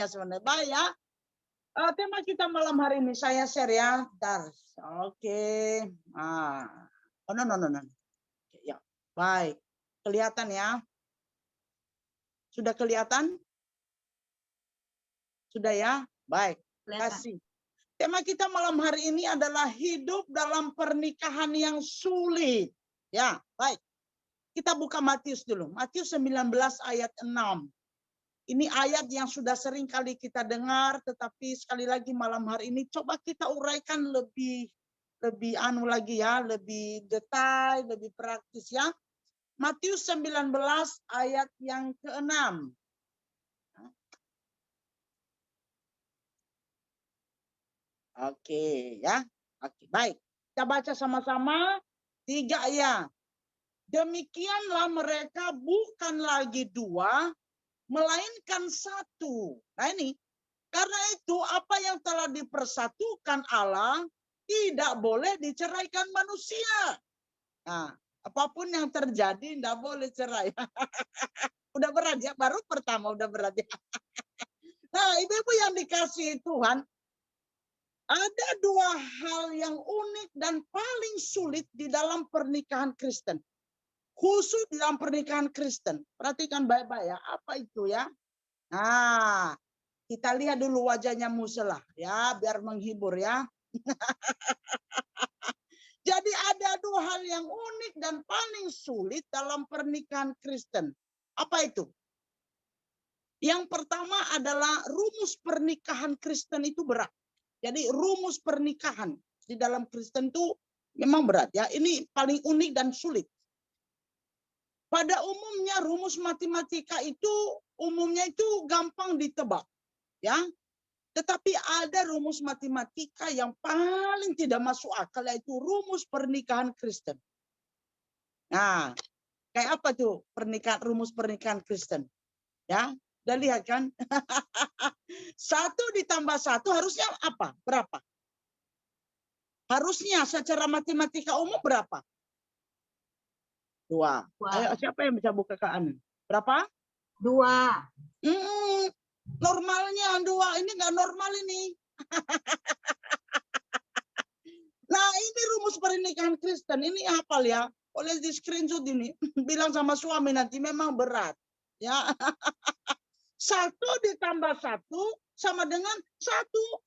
sulitnya sebenarnya. Baik ya. Tema kita malam hari ini saya share ya. Bentar. Oke. Oh, no. Ya, baik. Kelihatan ya? Sudah kelihatan? Sudah ya? Baik. Terima kasih. Tema kita malam hari ini adalah hidup dalam pernikahan yang sulit. Ya, baik. Kita buka Matius dulu. Matius 19 ayat 6. Ini ayat yang sudah sering kali kita dengar, tetapi sekali lagi malam hari ini coba kita uraikan lebih lagi ya, lebih detail, lebih praktis ya. Matius 19 ayat yang ke-6. Oke ya. Oke, baik. Kita baca sama-sama 3 ya. Demikianlah mereka bukan lagi 2, melainkan 1. Nah ini, karena itu apa yang telah dipersatukan Allah tidak boleh diceraikan manusia. Nah, apapun yang terjadi tidak boleh cerai. Udah berat ya, baru pertama udah berat ya. Nah, ibu-ibu yang dikasihi Tuhan, ada 2 hal yang unik dan paling sulit di dalam pernikahan Kristen. Khusus di dalam pernikahan Kristen. Perhatikan baik-baik ya, apa itu ya? Nah, kita lihat dulu wajahnya Musela ya, biar menghibur ya. Jadi ada 2 hal yang unik dan paling sulit dalam pernikahan Kristen. Apa itu? Yang pertama adalah rumus pernikahan Kristen itu berat. Jadi rumus pernikahan di dalam Kristen itu memang berat ya. Ini paling unik dan sulit. Pada umumnya rumus matematika itu umumnya itu gampang ditebak ya. Tetapi ada rumus matematika yang paling tidak masuk akal, yaitu rumus pernikahan Kristen. Nah, kayak apa tuh rumus pernikahan Kristen? Ya, udah lihat kan? 1 ditambah 1 harusnya apa? Berapa? Harusnya secara matematika umum berapa? 2. Ayo, siapa yang bisa buka ke Anu? Berapa? 2. Normalnya 2, ini nggak normal ini. Nah, ini rumus pernikahan Kristen. Ini hafal ya. Oleh di screenshot ini. Bilang sama suami nanti memang berat. Ya. 1 ditambah 1 sama dengan 1.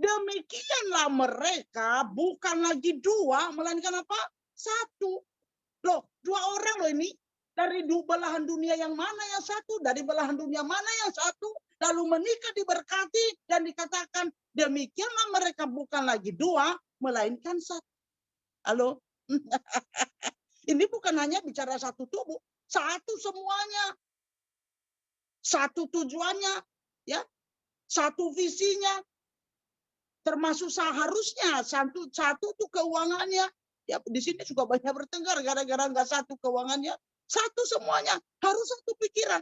Demikianlah mereka bukan lagi 2, melainkan apa? 1. Loh, 2 orang loh ini. Dari belahan dunia yang mana yang 1? Dari belahan dunia mana yang 1? Lalu menikah diberkati dan dikatakan demikianlah mereka bukan lagi 2, melainkan 1. Halo? Ini bukan hanya bicara 1 tubuh, 1 semuanya. 1 tujuannya, ya. 1 visinya. Termasuk seharusnya 1 itu keuangannya. Ya di sini juga banyak bertengkar gara-gara nggak 1 keuangannya. 1 semuanya harus 1 pikiran.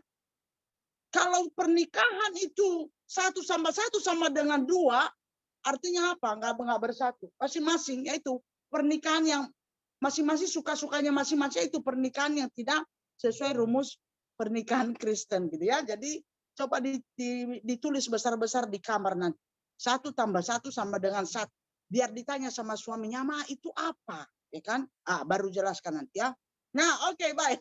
Kalau pernikahan itu 1 sama 1 sama dengan 2, artinya apa? Nggak bersatu. Masing-masing yaitu pernikahan yang masing-masing suka-sukanya masing-masing, itu pernikahan yang tidak sesuai rumus pernikahan Kristen gitu ya. Jadi coba ditulis besar-besar di kamar nanti. 1 tambah 1 sama dengan 1. Biar ditanya sama suaminya, "Ma, itu apa?" Ya kan? Baru jelaskan nanti ya. Nah, oke, baik.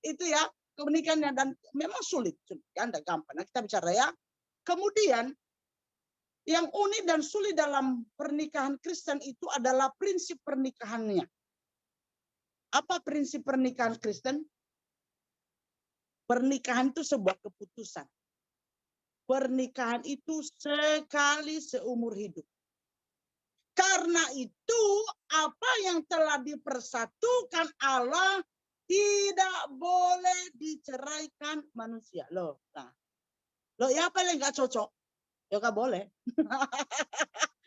Itu ya pernikahannya, dan memang sulit ya, enggak gampang. Nah, kita bicara ya. Kemudian yang unik dan sulit dalam pernikahan Kristen itu adalah prinsip pernikahannya. Apa prinsip pernikahan Kristen? Pernikahan itu sebuah keputusan. Pernikahan itu sekali seumur hidup. Karena itu apa yang telah dipersatukan Allah tidak boleh diceraikan manusia. Loh, ya apa yang nggak cocok? Ya nggak boleh.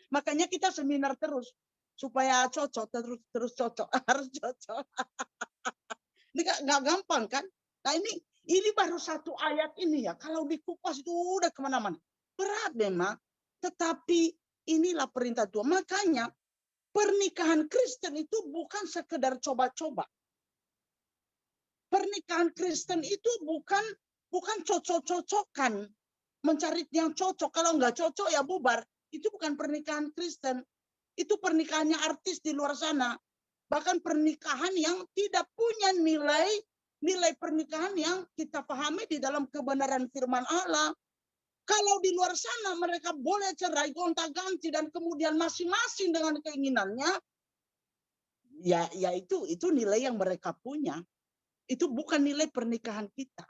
Makanya kita seminar terus supaya cocok, terus cocok, harus cocok. Ini nggak gampang kan? Nah ini baru 1 ayat ini ya. Kalau dikupas itu udah kemana-mana. Berat memang. Tetapi inilah perintah Tuhan. Makanya pernikahan Kristen itu bukan sekedar coba-coba. Pernikahan Kristen itu bukan cocok-cocokan. mencari yang cocok. Kalau nggak cocok ya bubar. Itu bukan pernikahan Kristen. Itu pernikahannya artis di luar sana. Bahkan pernikahan yang tidak punya nilai pernikahan yang kita pahami di dalam kebenaran firman Allah. Kalau di luar sana mereka boleh cerai gonta-ganti dan kemudian masing-masing dengan keinginannya, ya itu nilai yang mereka punya. Itu bukan nilai pernikahan kita.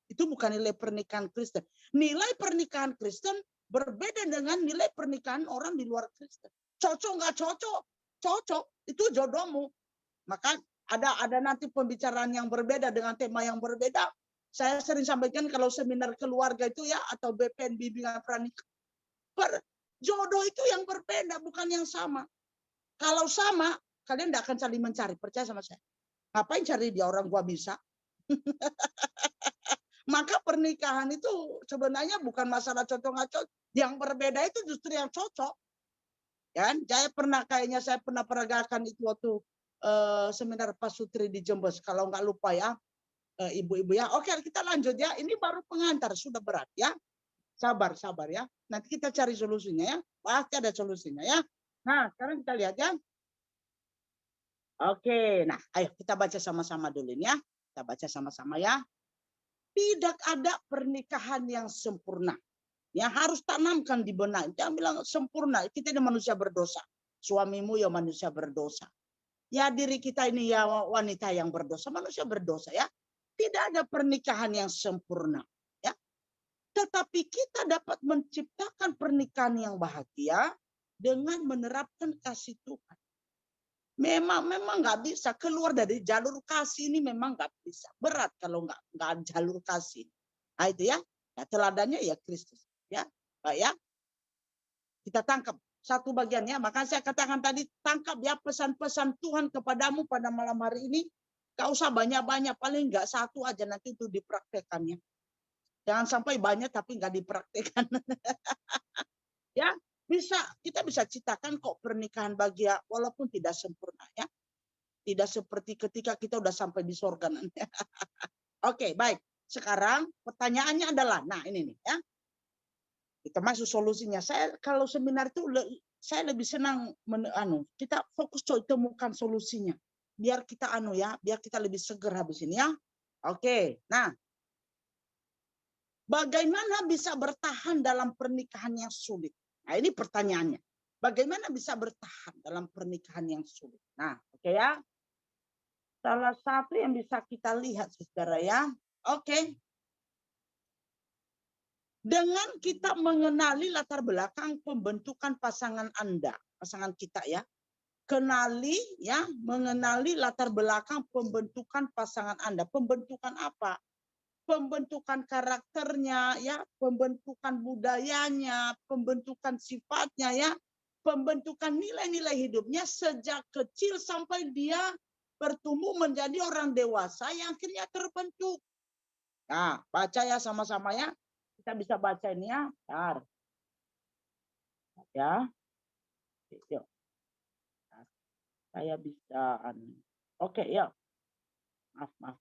Itu bukan nilai pernikahan Kristen. Nilai pernikahan Kristen berbeda dengan nilai pernikahan orang di luar Kristen. Cocok nggak cocok? Cocok. Itu jodohmu. Maka ada nanti pembicaraan yang berbeda dengan tema yang berbeda. Saya sering sampaikan kalau seminar keluarga itu ya, atau BPN bimbingan pernikahan, jodoh itu yang berbeda, bukan yang sama. Kalau sama, kalian tidak akan saling mencari. Percaya sama saya. Ngapain cari dia orang gua bisa? Maka pernikahan itu sebenarnya bukan masalah cocok nggak cocok. Yang berbeda itu justru yang cocok. Kan? Saya pernah peragakan itu waktu seminar Pak Sutri di Jembes. Kalau nggak lupa ya, ibu-ibu ya. Oke, kita lanjut ya. Ini baru pengantar, sudah berat ya. Sabar ya. Nanti kita cari solusinya ya. Pasti ada solusinya ya. Nah, sekarang kita lihat ya. Oke, nah ayo kita baca sama-sama dulu ya. Kita baca sama-sama ya. Tidak ada pernikahan yang sempurna. Ya harus tanamkan di benak. Jangan bilang sempurna. Kita ini manusia berdosa. Suamimu ya manusia berdosa. Ya diri kita ini ya wanita yang berdosa, manusia berdosa ya. Tidak ada pernikahan yang sempurna. Ya. Tetapi kita dapat menciptakan pernikahan yang bahagia dengan menerapkan kasih Tuhan. Memang nggak bisa keluar dari jalur kasih ini, memang nggak bisa. Berat kalau nggak jalur kasih. Nah itu ya. Ya teladannya ya Kristus. Ya, Pak ya. Kita tangkap satu bagiannya. Maka saya katakan tadi, tangkap ya pesan-pesan Tuhan kepadamu pada malam hari ini. Gak usah banyak-banyak, paling nggak satu aja nanti itu dipraktekannya. Jangan sampai banyak tapi nggak dipraktekkan. Ya, kita bisa ciptakan kok pernikahan bahagia walaupun tidak sempurna ya. Tidak seperti ketika kita udah sampai di surga nanti. Oke, baik. Sekarang pertanyaannya adalah, nah ini nih ya. Kita masuk solusinya. Saya kalau seminar itu saya lebih senang kita fokus temukan solusinya. Biar kita biar kita lebih seger habis ini ya. Oke. Nah, bagaimana bisa bertahan dalam pernikahan yang sulit? Nah, ini pertanyaannya. Bagaimana bisa bertahan dalam pernikahan yang sulit? Nah, oke ya. Salah satu yang bisa kita lihat saudara ya. Oke. Dengan kita mengenali latar belakang pembentukan pasangan Anda, pasangan kita ya. Mengenali latar belakang pembentukan pasangan Anda. Pembentukan apa? Pembentukan karakternya ya, pembentukan budayanya, pembentukan sifatnya ya, pembentukan nilai-nilai hidupnya sejak kecil sampai dia bertumbuh menjadi orang dewasa yang akhirnya terbentuk. Nah, baca ya sama-sama ya. Kita bisa baca ini ya. Bentar. Ya. Yuk. Saya bisa. Oke, ya. Maaf.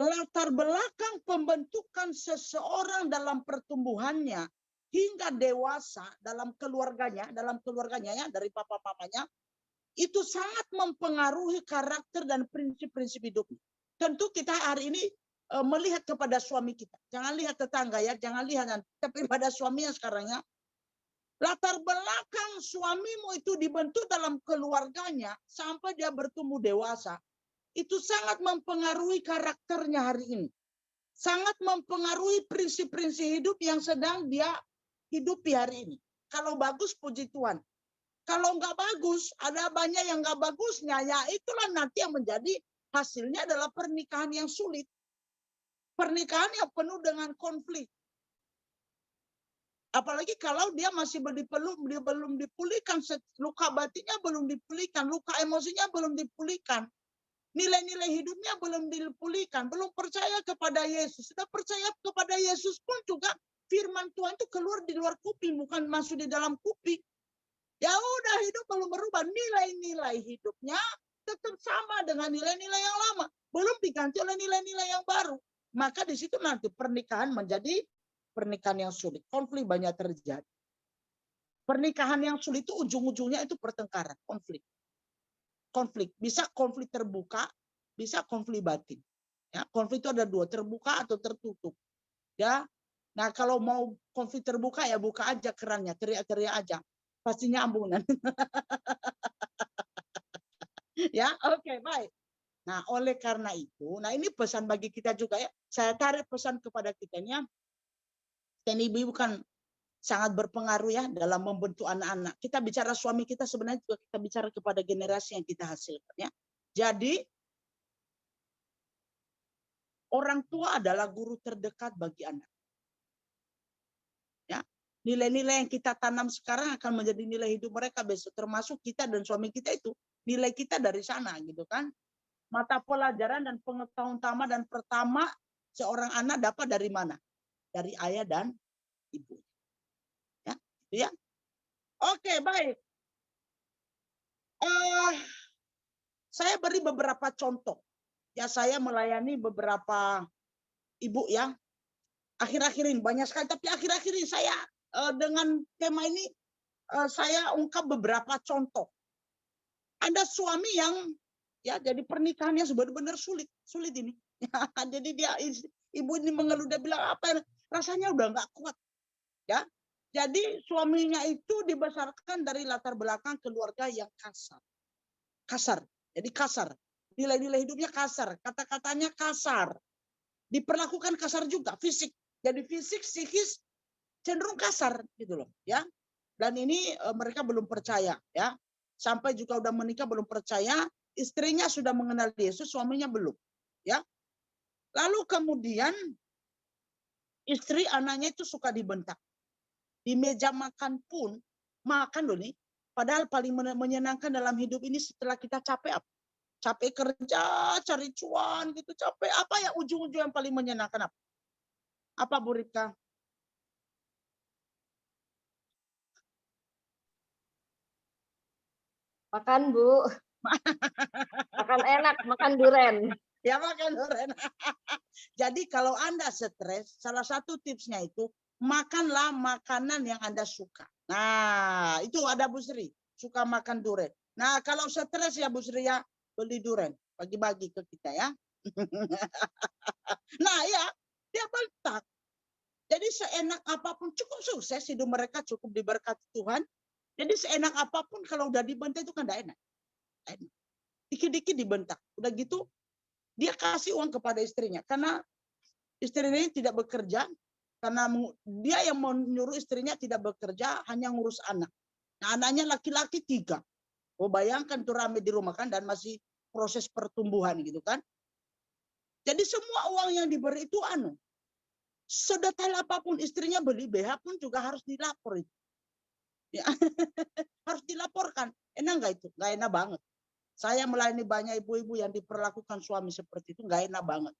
Latar belakang pembentukan seseorang dalam pertumbuhannya hingga dewasa dalam keluarganya ya dari papa mamanya itu sangat mempengaruhi karakter dan prinsip-prinsip hidupnya. Tentu kita hari ini melihat kepada suami kita. Jangan lihat tetangga ya, jangan lihat tapi pada suaminya sekarang ya. Latar belakang suamimu itu dibentuk dalam keluarganya sampai dia bertumbuh dewasa. Itu sangat mempengaruhi karakternya hari ini. Sangat mempengaruhi prinsip-prinsip hidup yang sedang dia hidupi hari ini. Kalau bagus, puji Tuhan. Kalau nggak bagus, ada banyak yang nggak bagusnya. Ya itulah nanti yang menjadi hasilnya adalah pernikahan yang sulit. Pernikahan yang penuh dengan konflik. Apalagi kalau dia masih belum dipulihkan, luka batinnya belum dipulihkan, luka emosinya belum dipulihkan, nilai-nilai hidupnya belum dipulihkan, belum percaya kepada Yesus. Sudah percaya kepada Yesus pun juga firman Tuhan itu keluar di luar kuping, bukan masuk di dalam kuping. Ya udah hidup belum berubah, nilai-nilai hidupnya tetap sama dengan nilai-nilai yang lama, belum diganti oleh nilai-nilai yang baru. maka di situ nanti pernikahan menjadi pernikahan yang sulit. Konflik banyak terjadi. Pernikahan yang sulit itu ujung-ujungnya itu pertengkaran, konflik. Konflik bisa konflik terbuka, bisa konflik batin. Ya, konflik itu ada dua, terbuka atau tertutup. Ya, nah kalau mau konflik terbuka ya buka aja kerannya, teriak-teriak aja, pasti nyambung nanti. Ya, oke, baik. Nah, oleh karena itu, nah ini pesan bagi kita juga ya. Saya tarik pesan kepada kita ini, ibu kan sangat berpengaruh ya dalam membentuk anak-anak. Kita bicara suami kita sebenarnya juga kita bicara kepada generasi yang kita hasilkan ya. Jadi orang tua adalah guru terdekat bagi anak. Ya. Nilai-nilai yang kita tanam sekarang akan menjadi nilai hidup mereka besok, termasuk kita dan suami kita itu nilai kita dari sana gitu kan. Mata pelajaran dan pengetahuan utama dan pertama seorang anak dapat dari mana? Dari ayah dan ibu. Ya, itu ya. Oke, baik. Saya beri beberapa contoh. Ya, saya melayani beberapa ibu ya. Akhir-akhir ini banyak sekali, tapi akhir-akhir ini saya dengan tema ini saya ungkap beberapa contoh. Ada suami yang ya jadi pernikahannya benar-benar sulit ini. Jadi dia ibu ini mengeluh, dia bilang apa? Rasanya udah nggak kuat. Ya, jadi suaminya itu dibesarkan dari latar belakang keluarga yang kasar. Jadi kasar. Nilai-nilai hidupnya kasar, kata-katanya kasar. Diperlakukan kasar juga, fisik. Jadi fisik, psikis cenderung kasar gitu loh, ya. Dan ini mereka belum percaya, ya. Sampai juga udah menikah belum percaya, istrinya sudah mengenal Yesus, suaminya belum, ya. Lalu kemudian istri anaknya itu suka dibentak. Di meja makan pun, makan loh nih. Padahal paling menyenangkan dalam hidup ini setelah kita capek apa? Capek kerja, cari cuan gitu, capek. Apa ya ujung-ujung yang paling menyenangkan apa? Apa Bu Rika? Makan, Bu. Makan enak, makan duren. Ya makan duren. Jadi kalau Anda stres, salah satu tipsnya itu makanlah makanan yang Anda suka. Nah, itu ada Bu Sri, suka makan duren. Nah, kalau stres ya Bu Sri ya, beli duren, bagi-bagi ke kita ya. Nah, ya, dia bentak. Jadi seenak apapun, cukup sukses hidup mereka, cukup diberkati Tuhan. Jadi seenak apapun kalau udah dibentak itu kan tidak enak. Dikit-dikit dibentak. Udah gitu, dia kasih uang kepada istrinya. Karena istrinya tidak bekerja, karena dia yang menyuruh istrinya tidak bekerja, hanya ngurus anak. Nah, anaknya laki-laki 3. Oh, bayangkan tuh rame di rumah kan, dan masih proses pertumbuhan gitu kan. Jadi semua uang yang diberi itu sedetail apapun istrinya beli BH pun juga harus dilapor itu. Ya. Harus dilaporkan. Enak nggak itu? Nggak enak banget. Saya melayani banyak ibu-ibu yang diperlakukan suami seperti itu, nggak enak banget.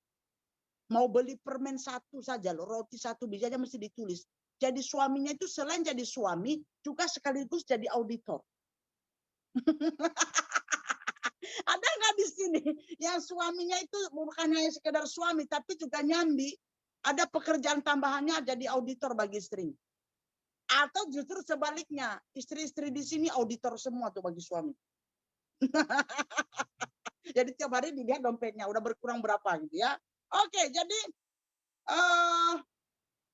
Mau beli permen 1 saja loh, roti 1 biji aja mesti ditulis. Jadi suaminya itu selain jadi suami, juga sekaligus jadi auditor. Ada nggak di sini yang suaminya itu bukan hanya sekedar suami, tapi juga nyambi. Ada pekerjaan tambahannya jadi auditor bagi istrinya. Atau justru sebaliknya, istri-istri di sini auditor semua tuh bagi suami. Jadi tiap hari dilihat dompetnya udah berkurang berapa gitu ya. Oke, jadi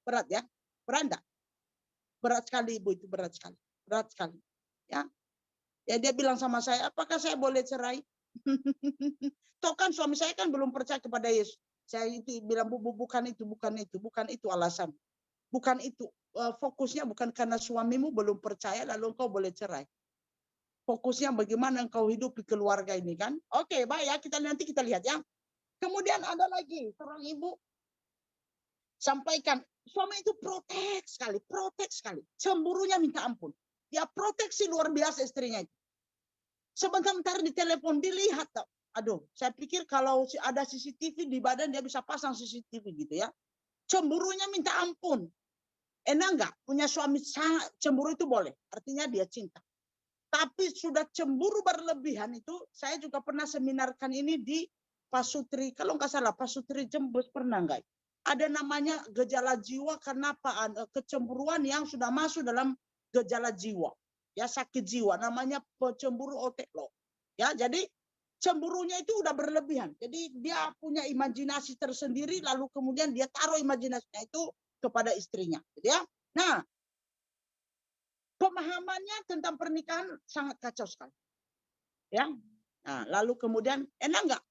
berat ya, berat enggak? Berat sekali ibu itu, berat sekali, berat sekali. Ya, ya dia bilang sama saya, apakah saya boleh cerai? Toh kan suami saya kan belum percaya kepada Yesus. Saya itu bilang bukan itu alasan, bukan itu. Fokusnya bukan karena suamimu belum percaya lalu engkau boleh cerai. Fokusnya bagaimana engkau hidup di keluarga ini kan. Oke, baik ya, nanti kita lihat ya. Kemudian ada lagi seorang ibu sampaikan, suami itu protek sekali. Cemburunya minta ampun. Dia proteksi luar biasa istrinya itu. Sebentar di telepon dilihat. Aduh, saya pikir kalau ada CCTV di badan dia bisa pasang CCTV gitu ya. Cemburunya minta ampun. Enak enggak? Punya suami sangat cemburu itu boleh. Artinya dia cinta. Tapi sudah cemburu berlebihan itu, saya juga pernah seminarkan ini di Pasutri, kalau nggak salah Pasutri Jembus pernah nggak? Ada namanya gejala jiwa karena apa? Kecemburuan yang sudah masuk dalam gejala jiwa. Ya, sakit jiwa namanya pecemburu oteklo. Ya, jadi cemburunya itu udah berlebihan. Jadi dia punya imajinasi tersendiri lalu kemudian dia taruh imajinasinya itu kepada istrinya, gitu ya. Nah, pemahamannya tentang pernikahan sangat kacau sekali. Ya. Nah, lalu kemudian enak nggak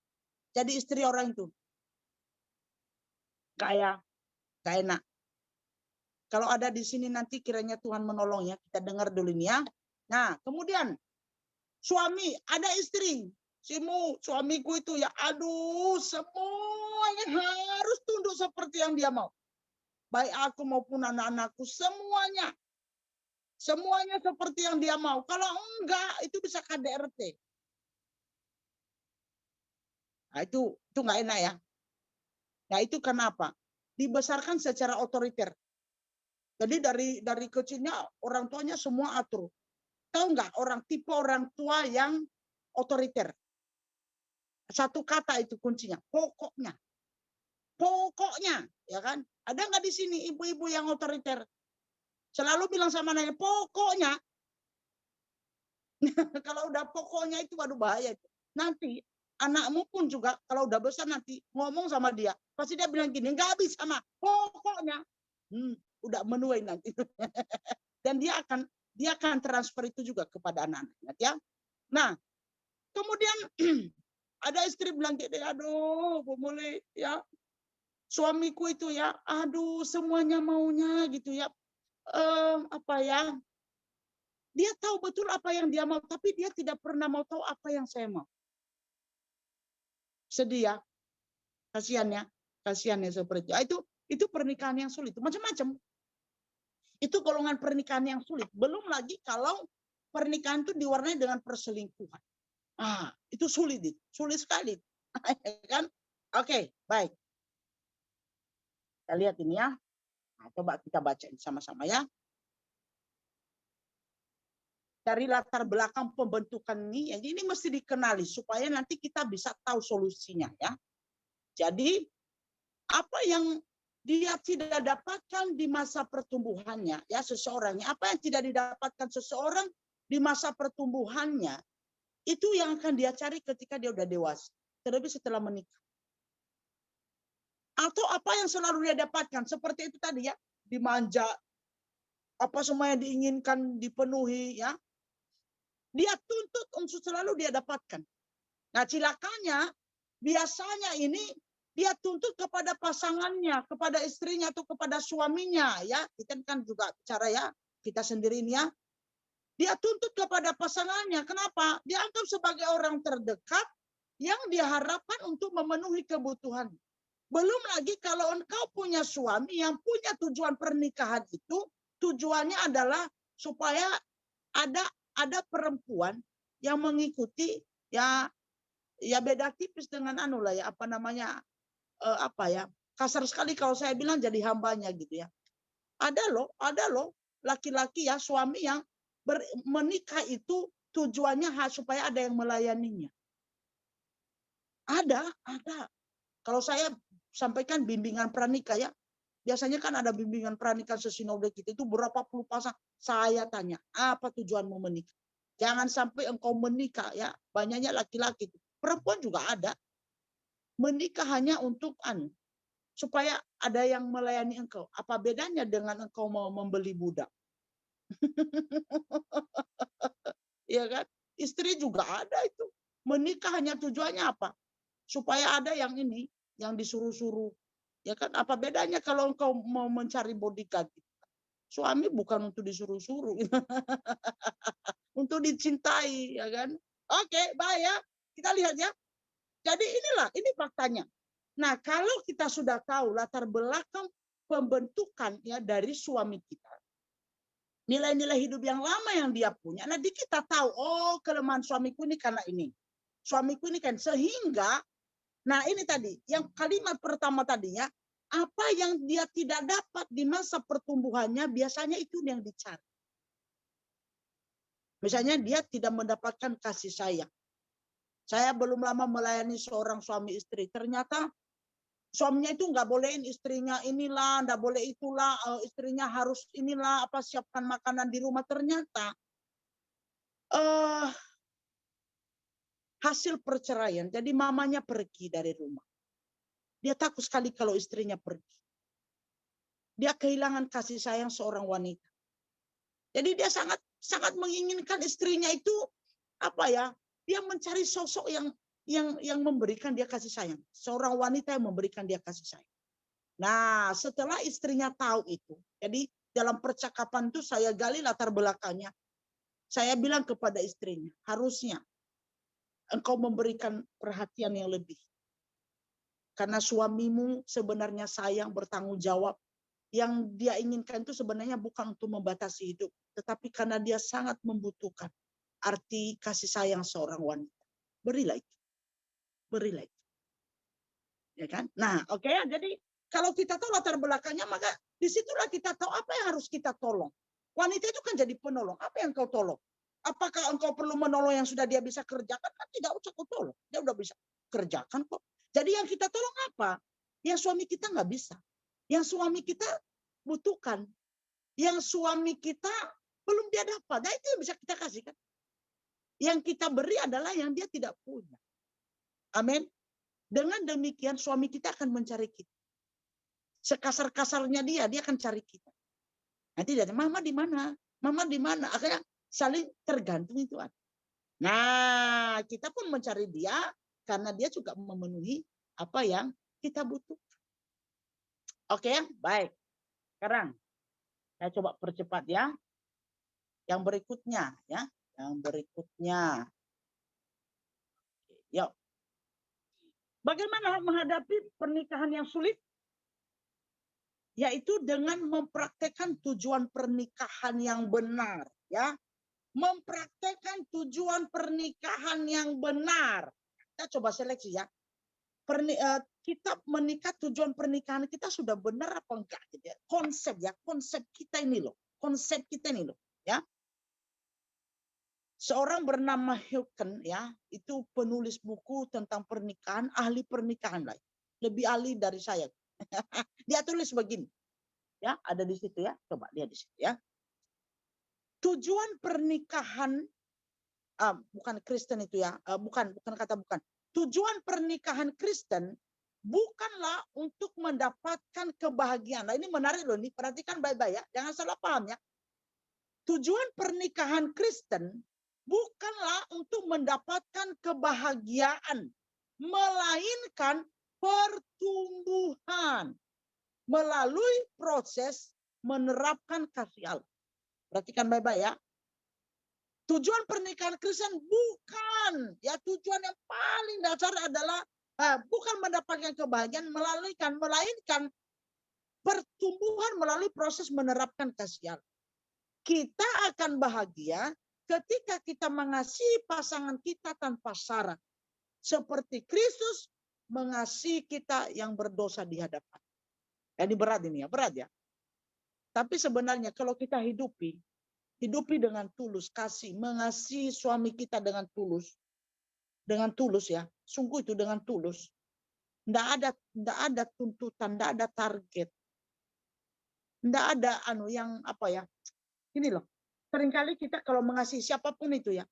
jadi istri orang itu? Kayak gak enak. Kalau ada di sini nanti kiranya Tuhan menolong ya. Kita dengar dulu ini ya. Nah, kemudian suami, ada istri. Suamiku itu ya, aduh, semuanya harus tunduk seperti yang dia mau. Baik aku maupun anak-anakku, semuanya. Semuanya seperti yang dia mau. Kalau enggak, itu bisa KDRT. Nah, itu nggak enak ya. Nah, itu kenapa? Dibesarkan secara otoriter. Jadi dari kecilnya orang tuanya semua atur. Tahu nggak tipe orang tua yang otoriter? Satu kata itu kuncinya, pokoknya. Pokoknya, ya kan? Ada nggak di sini ibu-ibu yang otoriter? Selalu bilang sama anaknya, pokoknya. Kalau udah pokoknya itu waduh bahaya itu. Nanti anakmu pun juga kalau udah besar nanti ngomong sama dia, pasti dia bilang gini, nggak bisa mah, pokoknya. Udah menuai nanti. Dan dia akan transfer itu juga kepada anak-anaknya, ya. Nah, kemudian ada istri bilang gitu, aduh, Bu Muli, ya, suamiku itu ya, aduh, semuanya maunya gitu ya, apa ya, dia tahu betul apa yang dia mau, tapi dia tidak pernah mau tahu apa yang saya mau. Sedih ya, kasihannya seperti itu. Itu pernikahan yang sulit, macam-macam. Itu golongan pernikahan yang sulit. Belum lagi kalau pernikahan itu diwarnai dengan perselingkuhan. Itu sulit sekali. Kan? Oke, baik. Kita lihat ini ya. Nah, coba kita baca sama-sama ya. Dari latar belakang pembentukan ini mesti dikenali supaya nanti kita bisa tahu solusinya ya. Jadi apa yang dia tidak dapatkan di masa pertumbuhannya ya seseorangnya, apa yang tidak didapatkan seseorang di masa pertumbuhannya itu yang akan dia cari ketika dia udah dewasa, terlebih setelah menikah. Atau apa yang selalu dia dapatkan seperti itu tadi ya, dimanja, apa semua yang diinginkan dipenuhi ya. Dia tuntut untuk selalu dia dapatkan. Nah, cilakanya biasanya ini dia tuntut kepada pasangannya, kepada istrinya atau kepada suaminya ya. Kita kan juga bicara ya, kita sendiri ini ya. Dia tuntut kepada pasangannya. Kenapa? Dia anggap sebagai orang terdekat yang diharapkan untuk memenuhi kebutuhan. Belum lagi kalau engkau punya suami yang punya tujuan pernikahan itu, tujuannya adalah supaya ada perempuan yang mengikuti ya beda tipis dengan apa namanya kasar sekali kalau saya bilang jadi hambanya gitu ya. Ada loh laki-laki ya suami yang menikah itu tujuannya supaya ada yang melayaninya. Ada. Kalau saya sampaikan bimbingan pranikah ya, biasanya kan ada bimbingan pranikah sesinode kita itu berapa puluh pasang. Saya tanya, apa tujuanmu menikah? Jangan sampai engkau menikah ya, banyaknya laki-laki. Perempuan juga ada. Menikah hanya untuk supaya ada yang melayani engkau. Apa bedanya dengan engkau mau membeli budak? Ya kan? Istri juga ada itu. Menikah hanya tujuannya apa? Supaya ada yang disuruh-suruh. Ya kan? Apa bedanya kalau engkau mau mencari bodyguard? Suami bukan untuk disuruh-suruh. Untuk dicintai, ya kan? Oke, baik ya. Kita lihat ya. Jadi ini faktanya. Nah, kalau kita sudah tahu latar belakang pembentukan ya dari suami kita, nilai-nilai hidup yang lama yang dia punya, nanti kita tahu, oh kelemahan suamiku ini karena ini. Suamiku ini kan sehingga, nah ini tadi, yang kalimat pertama tadinya, apa yang dia tidak dapat di masa pertumbuhannya, biasanya itu yang dicari. Misalnya dia tidak mendapatkan kasih sayang. Saya belum lama melayani seorang suami istri. Ternyata suaminya itu nggak bolehin istrinya inilah, nggak boleh itulah, istrinya harus inilah, apa siapkan makanan di rumah. Ternyata hasil perceraian, jadi mamanya pergi dari rumah. Dia takut sekali kalau istrinya pergi. Dia kehilangan kasih sayang seorang wanita. Jadi dia sangat sangat menginginkan istrinya itu apa ya? Dia mencari sosok yang memberikan dia kasih sayang. Seorang wanita yang memberikan dia kasih sayang. Nah, setelah istrinya tahu itu, jadi dalam percakapan itu saya gali latar belakangnya. Saya bilang kepada istrinya, harusnya engkau memberikan perhatian yang lebih. Karena suamimu sebenarnya sayang, bertanggung jawab. Yang dia inginkan itu sebenarnya bukan untuk membatasi hidup, tetapi karena dia sangat membutuhkan arti kasih sayang seorang wanita. Berilah itu. Berilah itu. Ya kan? Nah, oke ya. Jadi kalau kita tahu latar belakangnya, maka disitulah kita tahu apa yang harus kita tolong. Wanita itu kan jadi penolong. Apa yang kau tolong? Apakah engkau perlu menolong yang sudah dia bisa kerjakan? Kan tidak usah kau tolong. Dia udah bisa kerjakan kok. Jadi yang kita tolong apa? Yang suami kita nggak bisa. Yang suami kita butuhkan. Yang suami kita belum dia dapat. Nah itu yang bisa kita kasihkan. Yang kita beri adalah yang dia tidak punya. Amin. Dengan demikian suami kita akan mencari kita. Sekasar-kasarnya dia akan cari kita. Nanti dia, mama di mana? Mama di mana? Akhirnya saling tergantung itu. Nah, kita pun mencari dia karena dia juga memenuhi apa yang kita butuh. Oke, baik. Sekarang saya coba percepat ya. Yang berikutnya ya. Yang berikutnya. Yuk. Bagaimana menghadapi pernikahan yang sulit? Yaitu dengan mempraktekkan tujuan pernikahan yang benar, ya. Mempraktekkan tujuan pernikahan yang benar. Kita coba seleksi ya. Kita menikah, tujuan pernikahan kita sudah benar apa enggak gitu ya. Konsep kita ini loh. Konsep kita ini loh, ya. Seorang bernama Hawken ya, itu penulis buku tentang pernikahan, ahli pernikahan lah. Lebih ahli dari saya. Dia tulis begini. Ya, ada di situ ya. Coba lihat di situ ya. Tujuan pernikahan bukan Kristen itu ya. Bukan kata bukan. Tujuan pernikahan Kristen bukanlah untuk mendapatkan kebahagiaan. Nah, ini menarik loh, ini perhatikan baik-baik ya. Jangan salah paham ya. Tujuan pernikahan Kristen bukanlah untuk mendapatkan kebahagiaan, melainkan pertumbuhan melalui proses menerapkan kasih Allah. Perhatikan baik-baik ya. Tujuan pernikahan Kristen bukan, ya tujuan yang paling dasar adalah bukan mendapatkan kebahagiaan, melainkan pertumbuhan melalui proses menerapkan kasih Allah. Kita akan bahagia ketika kita mengasihi pasangan kita tanpa syarat. Seperti Kristus mengasihi kita yang berdosa di hadapan. Ini berat ini ya, berat ya. Tapi sebenarnya kalau kita hidupi dengan tulus, kasih, mengasihi suami kita dengan tulus ya, sungguh itu dengan tulus. Enggak ada tuntutan, enggak ada target. Enggak ada yang apa ya? Ini loh. Seringkali kita kalau mengasihi siapapun itu ya,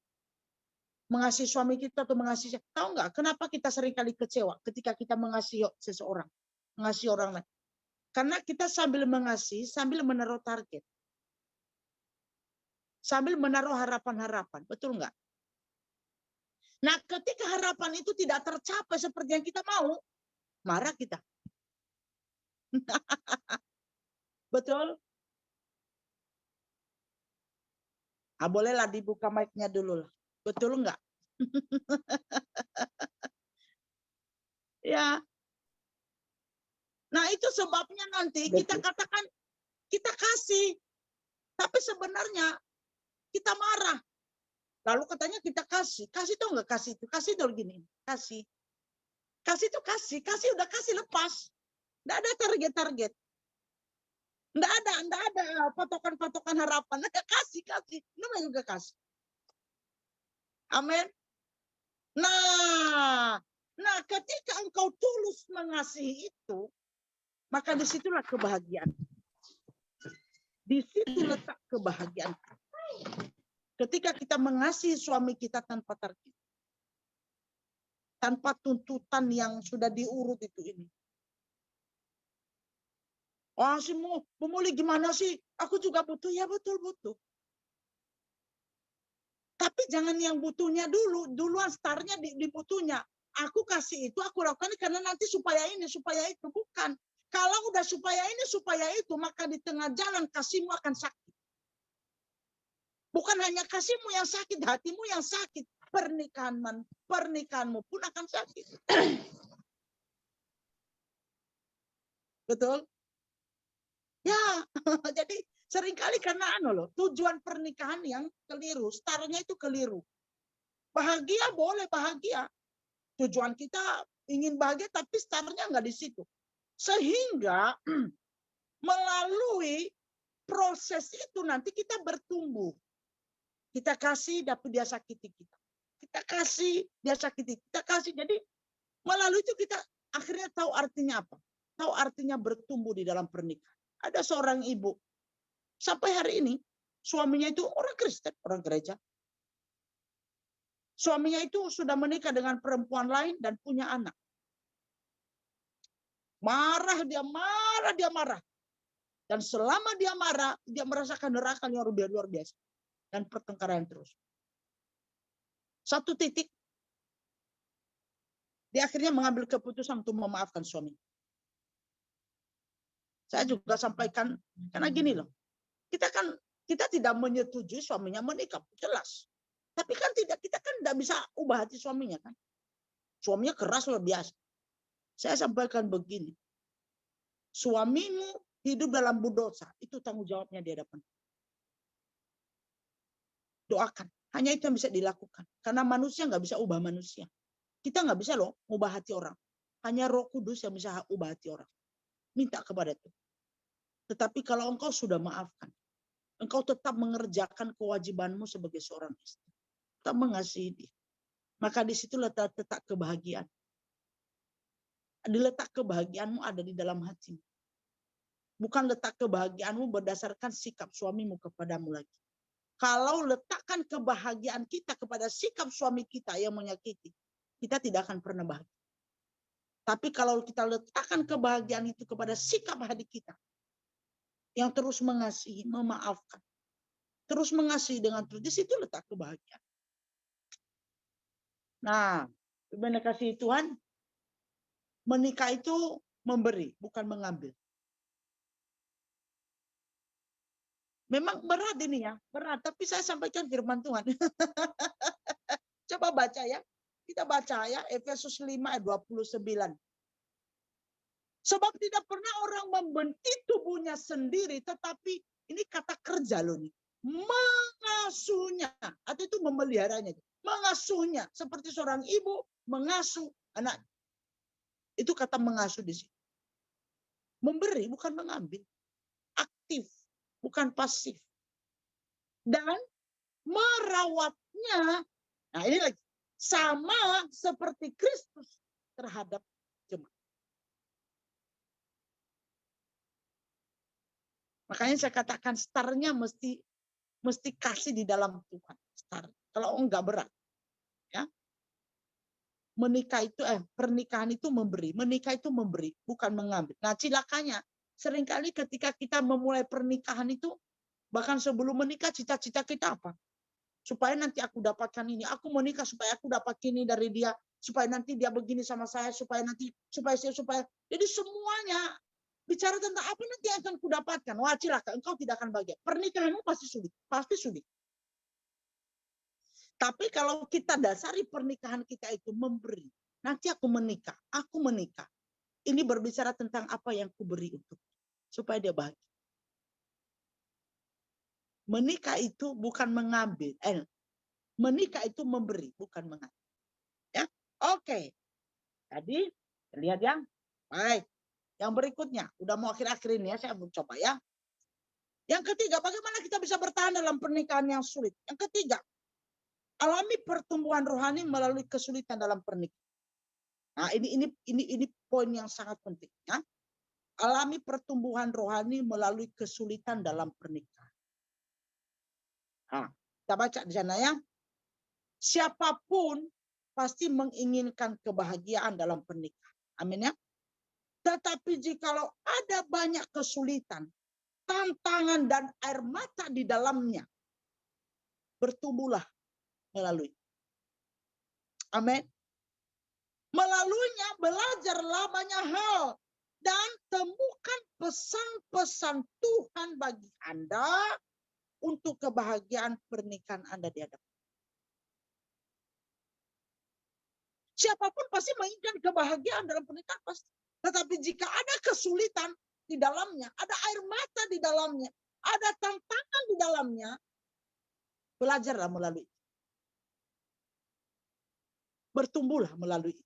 mengasihi suami kita atau mengasihi, tahu nggak kenapa kita seringkali kecewa ketika kita mengasihi seseorang, mengasihi orang lain? Karena kita sambil mengasihi, sambil menaruh target. Sambil menaruh harapan-harapan. Betul nggak? Nah, ketika harapan itu tidak tercapai seperti yang kita mau, marah kita. Betul? Bolehlah dibuka mic-nya dulu. Betul nggak? Ya. Nah, itu sebabnya nanti kita katakan, kita kasih. Tapi sebenarnya kita marah. Lalu katanya kita kasih. Kasih tuh nggak kasih itu? Kasih tuh gini. Kasih. Kasih tuh kasih. Kasih udah kasih lepas. Nggak ada target-target. Nggak ada patokan-patokan harapan. Nggak kasih. Namanya juga kasih. Amin. Nah, ketika engkau tulus mengasihi itu, maka disitulah kebahagiaan. Di situ letak kebahagiaan. Ketika kita mengasihi suami kita tanpa target, tanpa tuntutan yang sudah diurut itu ini. Oh, sih mau memulih gimana sih? Aku juga butuh. Ya betul butuh. Tapi jangan yang butuhnya dulu. Duluan startnya di butuhnya. Aku kasih itu, aku lakukan karena nanti supaya ini, supaya itu. Bukan. Kalau udah supaya ini, supaya itu, maka di tengah jalan kasihmu akan sakit. Bukan hanya kasihmu yang sakit, hatimu yang sakit. Pernikahanmu pun akan sakit. Betul? Ya, jadi seringkali karena tujuan pernikahan yang keliru, startnya itu keliru. Bahagia boleh bahagia. Tujuan kita ingin bahagia tapi startnya nggak di situ. Sehingga melalui proses itu nanti kita bertumbuh. Kita kasih tapi dia sakiti kita. Kita kasih, dia sakiti. Kita kasih. Jadi melalui itu kita akhirnya tahu artinya apa. Tahu artinya bertumbuh di dalam pernikahan. Ada seorang ibu, sampai hari ini, suaminya itu orang Kristen, orang gereja. Suaminya itu sudah menikah dengan perempuan lain dan punya anak. Marah, dia marah, dia marah. Dan selama dia marah, dia merasakan neraka yang luar biasa. Dan pertengkaran terus. Satu titik, dia akhirnya mengambil keputusan untuk memaafkan suami. Saya juga sampaikan, karena gini loh, kita tidak menyetujui suaminya menikah, jelas. Tapi kan kita kan tidak bisa ubah hati suaminya kan. Suaminya keras luar biasa. Saya sampaikan begini, suamimu hidup dalam dosa, itu tanggung jawabnya di hadapan. Doakan, hanya itu yang bisa dilakukan. Karena manusia nggak bisa ubah manusia. Kita nggak bisa loh ubah hati orang. Hanya Roh Kudus yang bisa ubah hati orang. Minta kepada Tuhan. Tetapi kalau engkau sudah maafkan, engkau tetap mengerjakan kewajibanmu sebagai seorang istri. Tetap mengasihi dia. Maka di situ letak kebahagiaan. Letak kebahagiaanmu ada di dalam hatimu. Bukan letak kebahagiaanmu berdasarkan sikap suamimu kepadamu lagi. Kalau letakkan kebahagiaan kita kepada sikap suami kita yang menyakiti, kita tidak akan pernah bahagia. Tapi kalau kita letakkan kebahagiaan itu kepada sikap hati kita, yang terus mengasihi, memaafkan. Terus mengasihi dengan terus. Di situ letak kebahagiaan. Nah, benar kasih Tuhan, menikah itu memberi, bukan mengambil. Memang berat ini ya, berat. Tapi saya sampaikan firman Tuhan. Coba baca ya. Kita baca ya, Efesus 5 ayat 29. Sebab tidak pernah orang membenci tubuhnya sendiri, tetapi ini kata kerja loh nih. Mengasuhnya, atau itu memeliharanya. Mengasuhnya, seperti seorang ibu mengasuh anak. Itu kata mengasuh di sini. Memberi bukan mengambil. Aktif, bukan pasif. Dan merawatnya, nah ini lagi, sama seperti Kristus terhadap jemaat. Makanya saya katakan startnya mesti kasih di dalam Tuhan. Start. Kalau enggak berat. Ya. Menikah itu pernikahan itu memberi, menikah itu memberi, bukan mengambil. Nah, cilakanya seringkali ketika kita memulai pernikahan itu bahkan sebelum menikah cita-cita kita apa? Supaya nanti aku dapatkan ini, aku menikah supaya aku dapat ini dari dia, supaya nanti dia begini sama saya, supaya jadi semuanya bicara tentang apa nanti yang akan kudapatkan. Wah, cilaka, engkau tidak akan bahagia. Pernikahanmu pasti sulit, pasti sulit. Tapi kalau kita dasari pernikahan kita itu memberi, nanti aku menikah. Ini berbicara tentang apa yang kuberi untuk supaya dia bahagia. Menikah itu bukan mengambil, menikah itu memberi, bukan mengambil. Ya, oke. Tadi lihat ya, baik. Yang berikutnya, udah mau akhir-akhir ini ya, saya mau coba ya. Yang ketiga, bagaimana kita bisa bertahan dalam pernikahan yang sulit? Yang ketiga, Alami pertumbuhan rohani melalui kesulitan dalam pernikahan. Nah, ini poin yang sangat penting, ya. Alami pertumbuhan rohani melalui kesulitan dalam pernikahan. Nah, kita baca di sana, ya. Siapapun pasti menginginkan kebahagiaan dalam pernikahan. Amin, ya. Tetapi jikalau ada banyak kesulitan, tantangan dan air mata di dalamnya, bertumbuhlah melalui. Amin. Melaluinya belajarlah banyak hal dan temukan pesan-pesan Tuhan bagi Anda untuk kebahagiaan pernikahan Anda di hadapan. Siapapun pasti menginginkan kebahagiaan dalam pernikahan pasti. Tetapi jika ada kesulitan di dalamnya, ada air mata di dalamnya, ada tantangan di dalamnya, belajarlah melalui. Bertumbuhlah melalui.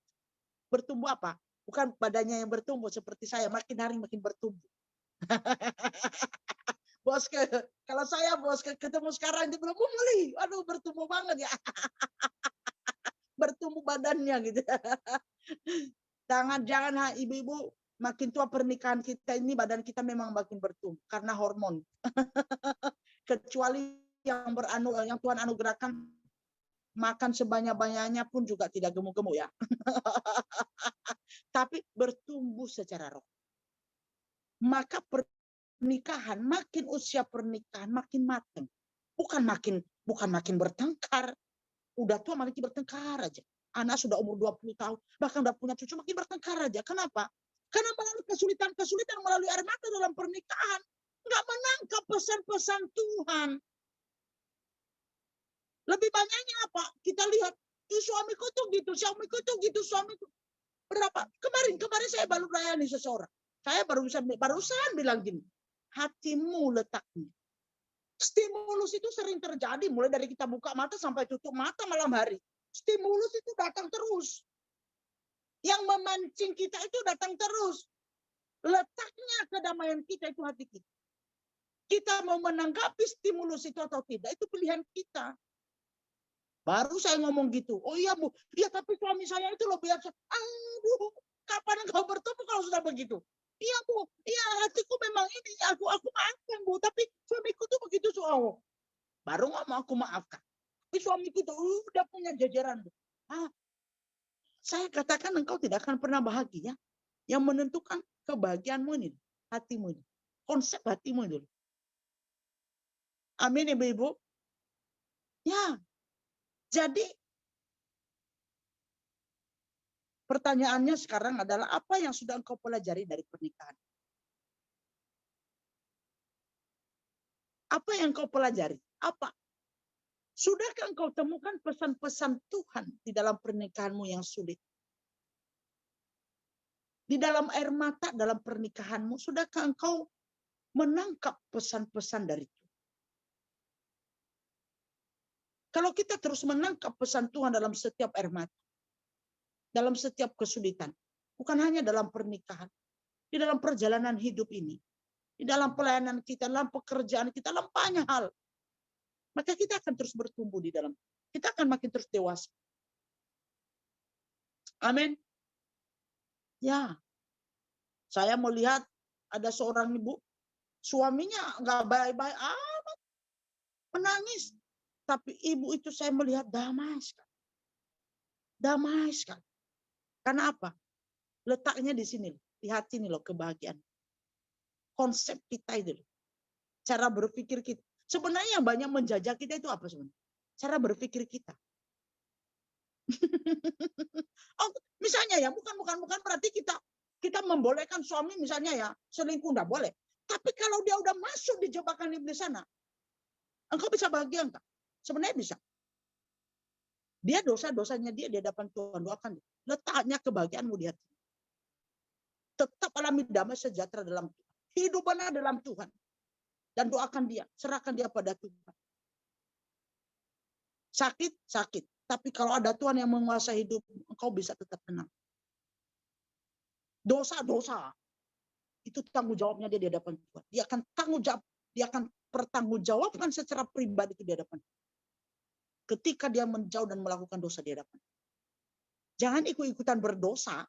Bertumbuh apa? Bukan badannya yang bertumbuh seperti saya, makin hari makin bertumbuh. Bosku, kalau saya bosku ketemu sekarang dia bilang, Muli, aduh bertumbuh banget ya. Bertumbuh badannya gitu. Jangan ibu-ibu, makin tua pernikahan kita ini badan kita memang makin bertumbuh karena hormon. Kecuali yang Tuhan anugerahkan makan sebanyak-banyaknya pun juga tidak gemuk-gemuk ya. Tapi bertumbuh secara roh. Maka pernikahan, makin usia pernikahan makin matang. Bukan makin bertengkar. Udah tua makin bertengkar aja. Anak sudah umur 20 tahun, bahkan udah punya cucu makin bertengkar aja. Kenapa? Karena melalui kesulitan melalui air mata dalam pernikahan, nggak menangkap pesan-pesan Tuhan. Lebih banyaknya apa? Kita lihat, suamiku tuh gitu, suamiku tuh gitu, suamiku. Berapa? Kemarin saya baru layani seseorang. Saya barusan bilang gini, hatimu letaknya. Stimulus itu sering terjadi mulai dari kita buka mata sampai tutup mata malam hari. Stimulus itu datang terus. Yang memancing kita itu datang terus. Letaknya kedamaian kita itu hati kita. Kita mau menanggapi stimulus itu atau tidak, itu pilihan kita. Baru saya ngomong gitu. Oh iya Bu, ya tapi suami saya itu loh biasa. Aduh, kapan engkau bertemu kalau sudah begitu? Iya Bu, iya hatiku memang ini, aku maafkan Bu, tapi suamiku tuh begitu soal. Baru ngomong aku maafkan. Tapi suamiku tuh udah punya jajaran. Saya katakan engkau tidak akan pernah bahagia. Yang menentukan kebahagiaanmu ini, hatimu ini. Konsep hatimu ini. Amin ibu-ibu. Ya, jadi pertanyaannya sekarang adalah apa yang sudah engkau pelajari dari pernikahan? Apa yang engkau pelajari? Apa? Sudahkah engkau temukan pesan-pesan Tuhan di dalam pernikahanmu yang sulit? Di dalam air mata dalam pernikahanmu, sudahkah engkau menangkap pesan-pesan dari Tuhan? Kalau kita terus menangkap pesan Tuhan dalam setiap air mata, dalam setiap kesulitan, bukan hanya dalam pernikahan, di dalam perjalanan hidup ini, di dalam pelayanan kita, dalam pekerjaan kita, dalam banyak hal, maka kita akan terus bertumbuh di dalam, kita akan makin terus dewasa. Amin. Ya, saya melihat ada seorang ibu, suaminya nggak baik-baik amat, menangis. Tapi ibu itu saya melihat damai sekali. Damai sekali. Karena apa? Letaknya di sini, di hati ini loh kebahagiaan. Konsep kita itu, cara berpikir kita. Sebenarnya yang banyak menjajah kita itu apa sebenarnya? Cara berpikir kita. Oh, misalnya ya, bukan berarti kita membolehkan suami misalnya ya selingkuh, enggak boleh. Tapi kalau dia udah masuk di jebakan iblis sana, engkau bisa bahagia enggak? Sebenarnya bisa. Dia dosa-dosanya dia di hadapan Tuhan, doakan dia. Letaknya kebahagiaanmu di hati. Tetap alami damai sejahtera dalam Tuhan. Hidup benar dalam Tuhan. Dan doakan dia, serahkan dia pada Tuhan. Sakit. Tapi kalau ada Tuhan yang menguasai hidup, engkau bisa tetap tenang. Dosa. Itu tanggung jawabnya dia di hadapan Tuhan. Dia akan tanggung jawab, dia akan pertanggungjawabkan secara pribadi di hadapan Tuhan. ketika dia menjauh dan melakukan dosa di hadapan. Jangan ikut-ikutan berdosa.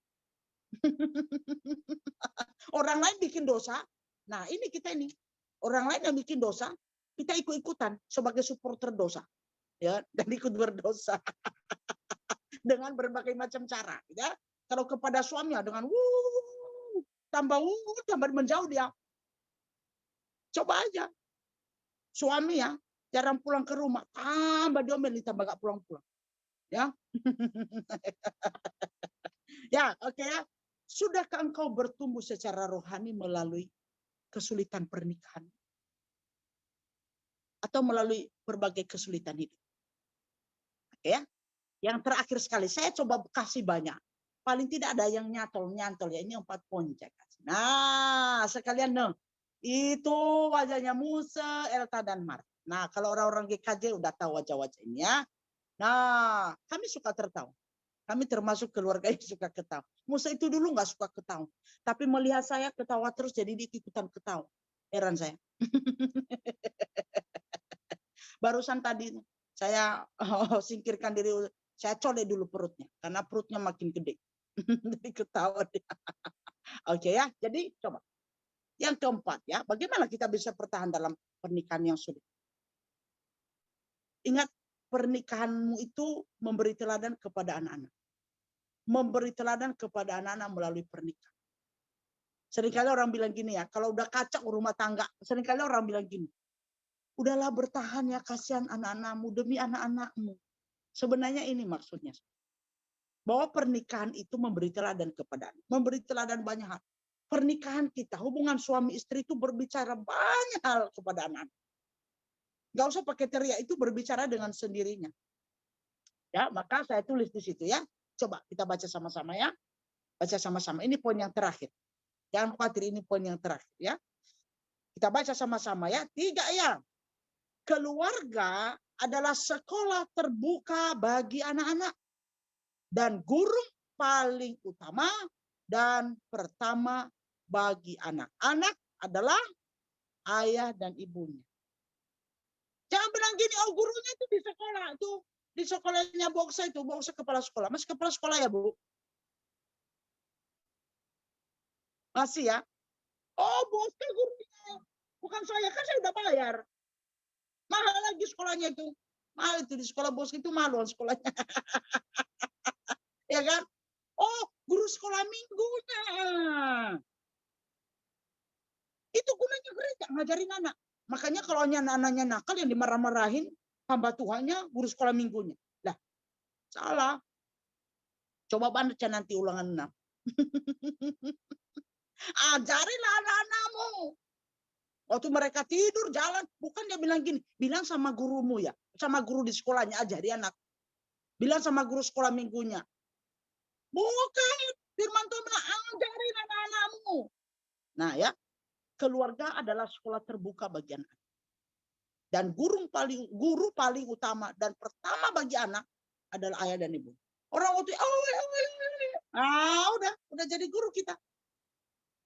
Orang lain bikin dosa. Nah, ini kita ini. Orang lain yang bikin dosa, kita ikut-ikutan sebagai supporter dosa. Ya, dan ikut berdosa dengan berbagai macam cara, ya. Kalau kepada suami dengan tambah menjauh dia. Coba aja. Suami ya, jarang pulang ke rumah, tambah diomelin, tambah gak pulang-pulang. Ya. Ya, oke ya. Sudahkah engkau bertumbuh secara rohani melalui kesulitan pernikahan? Atau melalui berbagai kesulitan hidup? Oke ya. Yang terakhir sekali, saya coba kasih banyak. Paling tidak ada yang nyantol ya. Ini 4 poin saya kasih. Nah, sekalian dong. Itu wajahnya Musa, Elta, dan Mar. Nah, kalau orang-orang GKJ udah tahu wajah-wajah ini ya. Nah, kami suka tertawa. Kami termasuk keluarga yang suka ketawa. Musa itu dulu nggak suka ketawa. Tapi melihat saya ketawa terus, jadi dia ikutan ketawa. Heran saya. Barusan tadi saya singkirkan diri, saya colek dulu perutnya. Karena perutnya makin gede. Jadi ketawa dia. Oke ya, jadi coba. Yang keempat ya, bagaimana kita bisa bertahan dalam pernikahan yang sulit? Ingat, pernikahanmu itu memberi teladan kepada anak-anak. Memberi teladan kepada anak-anak melalui pernikahan. Seringkali orang bilang gini ya, kalau udah kacau rumah tangga, seringkali orang bilang gini, udahlah bertahan ya, kasihan anak-anakmu, demi anak-anakmu. Sebenarnya ini maksudnya. Bahwa pernikahan itu memberi teladan kepada anak. Memberi teladan banyak hal. Pernikahan kita, hubungan suami istri itu berbicara banyak hal kepada anak. Gak usah pakai teriak, itu berbicara dengan sendirinya. Ya, maka saya tulis di situ ya. Coba kita baca sama-sama ya. Baca sama-sama. Ini poin yang terakhir. Jangan khawatir, ini poin yang terakhir ya. Kita baca sama-sama ya. 3 ya. Keluarga adalah sekolah terbuka bagi anak-anak. Dan guru paling utama dan pertama bagi anak. Anak adalah ayah dan ibunya. Jangan bilang gini, oh gurunya itu di sekolah. Itu di sekolahnya Boksa itu. Boksa kepala sekolah. Masih kepala sekolah ya, Bu? Masih ya? Oh, Boksa gurunya. Bukan saya, kan saya udah bayar. Mahal lagi sekolahnya itu. Mahal itu, di sekolah Boksa itu mahal sekolahnya. Ya kan? Oh, guru sekolah minggunya. Itu gunanya gereja, ngajarin anak. Makanya kalau anak-anaknya nakal yang dimarah-marahin, hamba Tuhannya guru sekolah minggunya. Lah, salah. Coba baca nanti ulangan 6. Ajarinlah anak-anakmu. Waktu mereka tidur, jalan. Bukan dia bilang gini, bilang sama gurumu ya. Sama guru di sekolahnya, ajari anak. Bilang sama guru sekolah minggunya. Bukan, firman Tuhan bilang, ajarin anak-anakmu. Nah ya, keluarga adalah sekolah terbuka bagi anak. Dan guru paling utama dan pertama bagi anak adalah ayah dan ibu. Orang waktu udah jadi guru kita.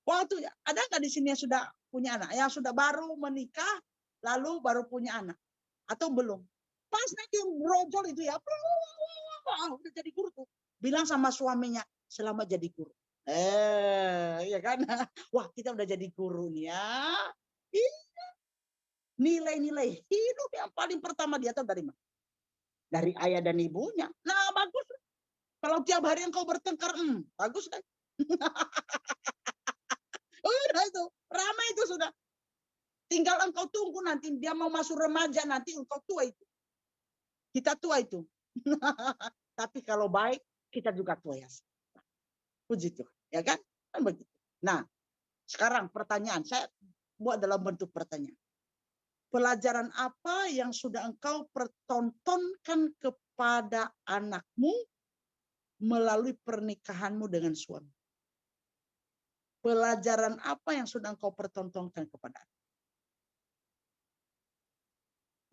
Waktu ada nggak di sini yang sudah punya anak, yang sudah baru menikah lalu baru punya anak atau belum? Pas nanti brojol itu ya, udah jadi guru tuh. Bilang sama suaminya, selamat jadi guru. Ya kan? Wah, kita udah jadi guru nih ya. Nilai-nilai hidup yang paling pertama dia tahu dari mana? Dari ayah dan ibunya. Nah, bagus. Kalau tiap hari engkau bertengkar, bagus deh. Udah itu, ramai itu sudah. Tinggal engkau tunggu nanti dia mau masuk remaja, nanti engkau tua itu. Kita tua itu. Tapi kalau baik, kita juga tua ya. Puji Tuhan, ya kan? Kan begitu. Nah, sekarang pertanyaan saya buat dalam bentuk pertanyaan. Pelajaran apa yang sudah engkau pertontonkan kepada anakmu melalui pernikahanmu dengan suami? Pelajaran apa yang sudah engkau pertontonkan kepada anak?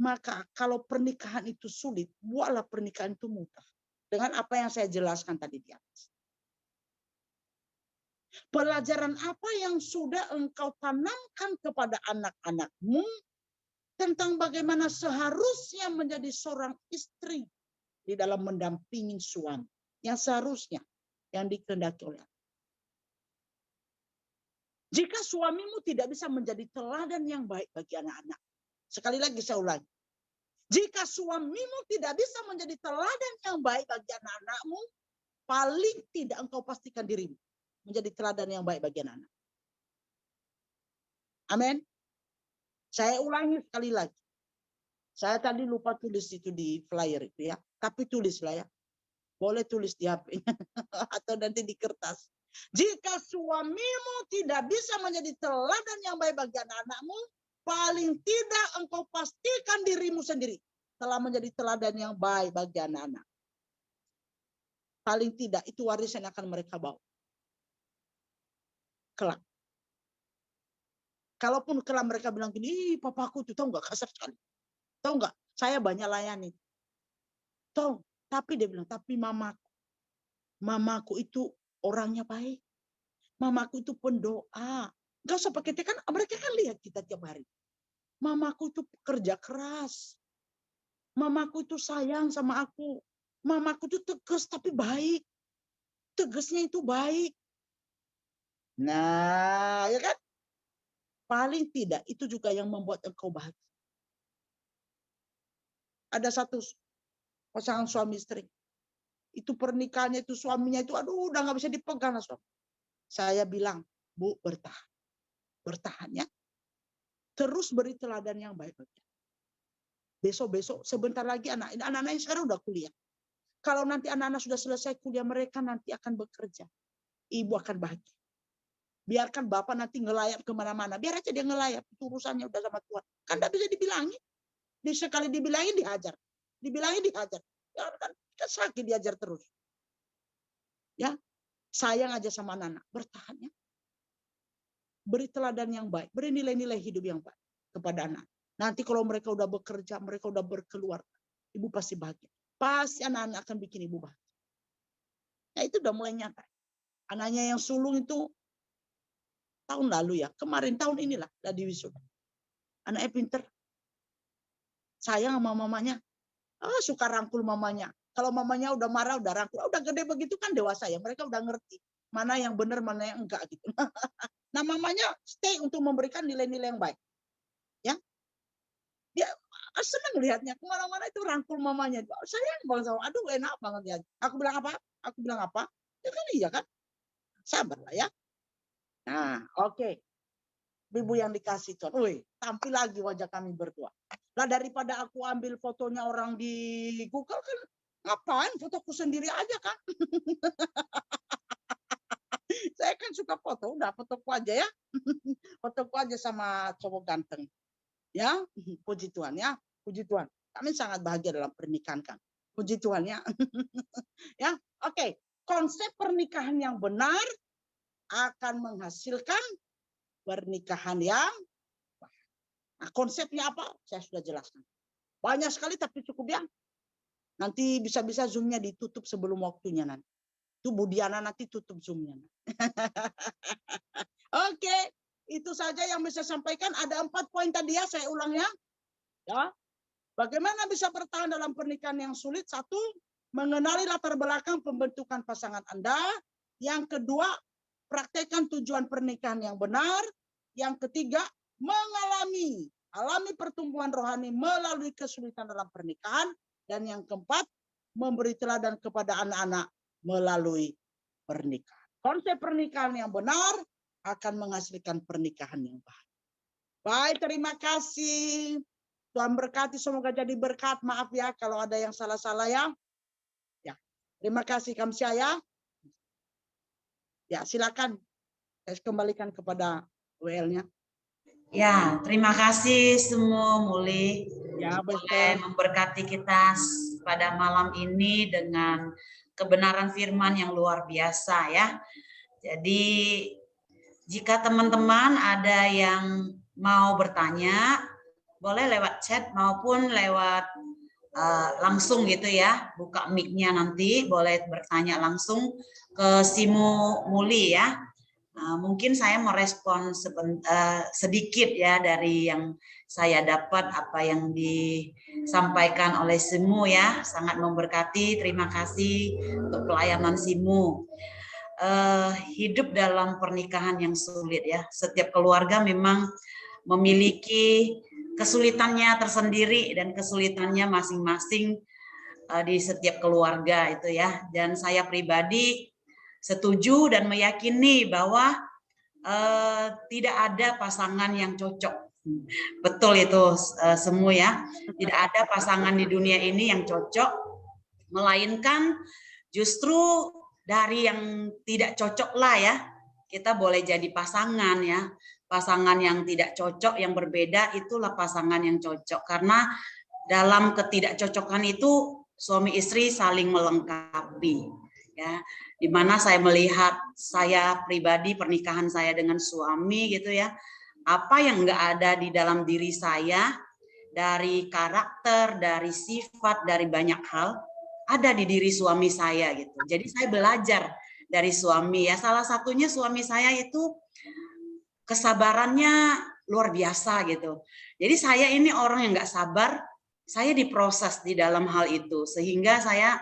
Maka kalau pernikahan itu sulit, buatlah pernikahan itu mudah. Dengan apa yang saya jelaskan tadi di atas. Pelajaran apa yang sudah engkau tanamkan kepada anak-anakmu tentang bagaimana seharusnya menjadi seorang istri di dalam mendampingi suami yang seharusnya yang dikehendaki oleh Allah. Jika suamimu tidak bisa menjadi teladan yang baik bagi anak-anak. Sekali lagi saya ulangi. Jika suamimu tidak bisa menjadi teladan yang baik bagi anak-anakmu, paling tidak engkau pastikan dirimu menjadi teladan yang baik bagi anak-anak. Amin. Saya ulangi sekali lagi. Saya tadi lupa tulis itu di flyer itu ya. Tapi tulislah ya. Boleh tulis di HP atau nanti di kertas. Jika suamimu tidak bisa menjadi teladan yang baik bagi anak-anakmu, paling tidak engkau pastikan dirimu sendiri telah menjadi teladan yang baik bagi anak-anak. Paling tidak itu warisan yang akan mereka bawa. Kelak. Kalaupun kelak mereka bilang gini, ih papaku tuh tahu nggak kasar sekali. Tahu nggak, saya banyak layani. Tahu, tapi dia bilang, tapi mamaku itu orangnya baik. Mamaku itu pendoa. Gak usah pakai kan mereka kan lihat kita tiap hari. Mamaku itu kerja keras. Mamaku itu sayang sama aku. Mamaku itu tegas tapi baik. Tegasnya itu baik. Nah, ya kan? Paling tidak itu juga yang membuat engkau bahagia. Ada satu pasangan suami istri. Itu pernikahannya itu suaminya itu aduh udah nggak bisa dipegang lah suami. Saya bilang, Bu, bertahan. Bertahan ya. Terus beri teladan yang baik. Besok-besok sebentar lagi anak-anak yang sekarang udah kuliah. Kalau nanti anak-anak sudah selesai kuliah mereka nanti akan bekerja. Ibu akan bahagia. Biarkan bapak nanti ngelayap kemana-mana. Biar aja dia ngelayap. Itu urusannya udah sama Tuhan. Kan tidak bisa dibilangin. Sekali dibilangin dihajar. Dibilangin dihajar. Ya, kan sakit dihajar terus. Ya, sayang aja sama anak-anak. Bertahan ya. Beri teladan yang baik. Beri nilai-nilai hidup yang baik kepada anak. Nanti kalau mereka udah bekerja, mereka udah berkeluarga. Ibu pasti bahagia. Pasti anak-anak akan bikin ibu bahagia. Nah itu udah mulai nyata. Anaknya yang sulung itu tahun lalu ya. Kemarin tahun inilah udah diwisuda. Anaknya pinter. Sayang sama mamanya. Suka rangkul mamanya. Kalau mamanya udah marah, udah rangkul. Udah gede begitu kan dewasa ya. Mereka udah ngerti. Mana yang benar, mana yang enggak gitu. Nah mamanya stay untuk memberikan nilai-nilai yang baik. Ya. Dia senang lihatnya. Kemana-mana itu rangkul mamanya. Sayang banget sama. Aduh enak banget ya. Aku bilang apa? Aku bilang apa? Ya kan iya kan. Sabarlah ya. Nah oke. Ibu yang dikasih Tuhan. Wih, tampil lagi wajah kami berdua. Lah daripada aku ambil fotonya orang di Google kan. Ngapain fotoku sendiri aja kan. Saya kan suka foto. Udah fotoku aja ya. Fotoku aja sama cowok ganteng. Ya, puji Tuhan ya. Puji Tuhan. Kami sangat bahagia dalam pernikahan kan. Puji Tuhan ya. Ya, oke. Konsep pernikahan yang benar akan menghasilkan pernikahan yang nah, konsepnya apa? Saya sudah jelaskan. Banyak sekali tapi cukup ya. Nanti bisa-bisa Zoom-nya ditutup sebelum waktunya nanti. Itu Bu Diana nanti tutup Zoom-nya. Oke, itu saja yang bisa saya sampaikan. Ada 4 poin tadi ya, saya ulang ya. Ya. Bagaimana bisa bertahan dalam pernikahan yang sulit? 1, mengenali latar belakang pembentukan pasangan Anda. Yang kedua, praktekkan tujuan pernikahan yang benar. Yang ketiga, alami pertumbuhan rohani melalui kesulitan dalam pernikahan. Dan yang keempat, memberi teladan kepada anak-anak melalui pernikahan. Konsep pernikahan yang benar akan menghasilkan pernikahan yang baik. Baik, terima kasih. Tuhan berkati, semoga jadi berkat. Maaf ya kalau ada yang salah-salah ya. Ya, terima kasih Kamsia ya. Ya, silakan. Saya kembalikan kepada WL-nya. Ya, terima kasih semua Muli. Ya, boleh memberkati kita pada malam ini dengan kebenaran firman yang luar biasa ya. Jadi jika teman-teman ada yang mau bertanya, boleh lewat chat maupun lewat langsung gitu ya. Buka mic-nya nanti, boleh bertanya langsung ke Simu Muli ya. Mungkin saya merespon sedikit ya dari yang saya dapat, apa yang disampaikan oleh Simu ya, sangat memberkati. Terima kasih untuk pelayanan Simu. Hidup dalam pernikahan yang sulit ya. Setiap keluarga memang memiliki kesulitannya tersendiri dan kesulitannya masing-masing di setiap keluarga itu ya. Dan saya pribadi setuju dan meyakini bahwa tidak ada pasangan yang cocok. Betul itu semua ya. Tidak ada pasangan di dunia ini yang cocok, melainkan justru dari yang tidak cocok lah ya. Kita boleh jadi pasangan ya. Pasangan yang tidak cocok, yang berbeda, itulah pasangan yang cocok. Karena dalam ketidakcocokan itu suami istri saling melengkapi ya, di mana saya melihat saya pribadi pernikahan saya dengan suami gitu ya, apa yang enggak ada di dalam diri saya dari karakter, dari sifat, dari banyak hal ada di diri suami saya gitu. Jadi saya belajar dari suami ya, salah satunya suami saya itu kesabarannya luar biasa gitu. Jadi saya ini orang yang enggak sabar, saya diproses di dalam hal itu, sehingga saya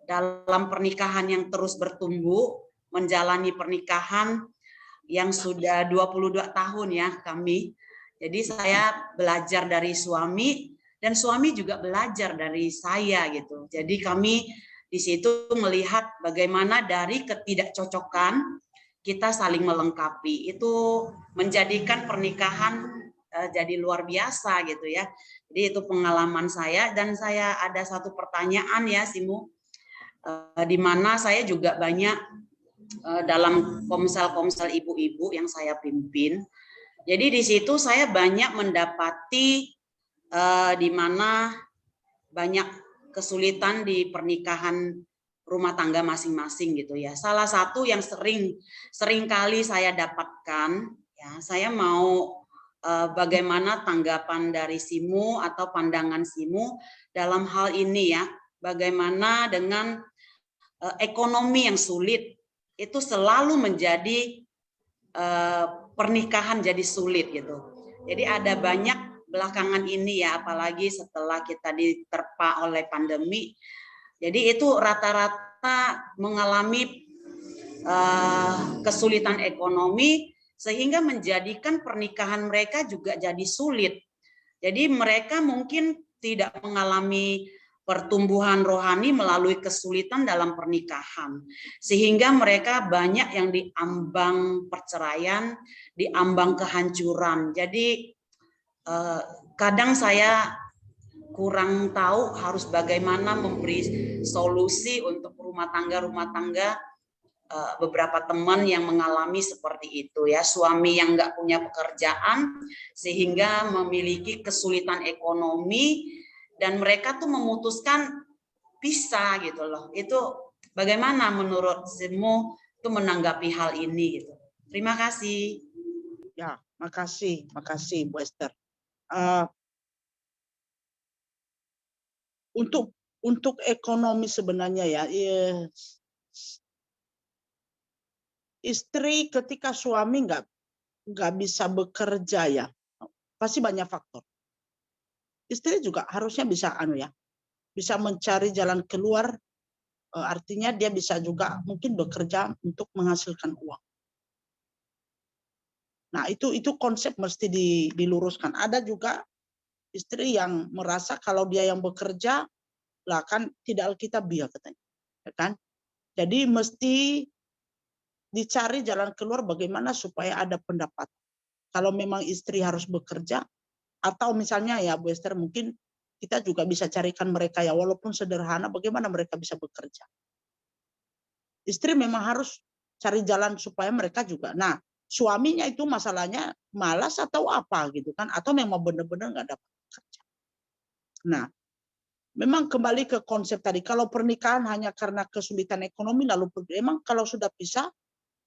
dalam pernikahan yang terus bertumbuh, menjalani pernikahan yang sudah 22 tahun ya kami. Jadi saya belajar dari suami dan suami juga belajar dari saya gitu. Jadi kami di situ melihat bagaimana dari ketidakcocokan kita saling melengkapi. Itu menjadikan pernikahan jadi luar biasa gitu ya. Jadi itu pengalaman saya, dan saya ada satu pertanyaan ya Simu, di mana saya juga banyak dalam komsel-komsel ibu-ibu yang saya pimpin. Jadi di situ saya banyak mendapati di mana banyak kesulitan di pernikahan rumah tangga masing-masing gitu ya. Salah satu yang sering kali saya dapatkan ya, saya mau bagaimana tanggapan dari Simu atau pandangan Simu dalam hal ini ya. Bagaimana dengan ekonomi yang sulit itu selalu menjadi pernikahan jadi sulit gitu. Jadi ada banyak belakangan ini ya, apalagi setelah kita diterpa oleh pandemi. Jadi itu rata-rata mengalami kesulitan ekonomi, sehingga menjadikan pernikahan mereka juga jadi sulit. Jadi mereka mungkin tidak mengalami pertumbuhan rohani melalui kesulitan dalam pernikahan. Sehingga mereka banyak yang diambang perceraian, diambang kehancuran. Jadi kadang saya kurang tahu harus bagaimana memberi solusi untuk rumah tangga beberapa teman yang mengalami seperti itu ya, suami yang nggak punya pekerjaan sehingga memiliki kesulitan ekonomi dan mereka tuh memutuskan pisah gitu loh. Itu bagaimana menurut Simu tuh menanggapi hal ini gitu? Terima kasih. Ya, makasih Bu Esther. Untuk ekonomi sebenarnya ya, istri ketika suami nggak bisa bekerja ya, pasti banyak faktor. Istri juga harusnya bisa bisa mencari jalan keluar, artinya dia bisa juga mungkin bekerja untuk menghasilkan uang. Nah itu konsep mesti diluruskan. Ada juga istri yang merasa kalau dia yang bekerja lah kan tidak alkitabiah katanya, ya kan? Jadi mesti dicari jalan keluar bagaimana supaya ada pendapat. Kalau memang istri harus bekerja, atau misalnya ya Bu Esther, mungkin kita juga bisa carikan mereka ya, walaupun sederhana, bagaimana mereka bisa bekerja. Istri memang harus cari jalan supaya mereka juga. Nah, suaminya itu masalahnya malas atau apa gitu kan, atau memang benar-benar nggak dapat bekerja. Nah, memang kembali ke konsep tadi, kalau pernikahan hanya karena kesulitan ekonomi, lalu memang kalau sudah pisah,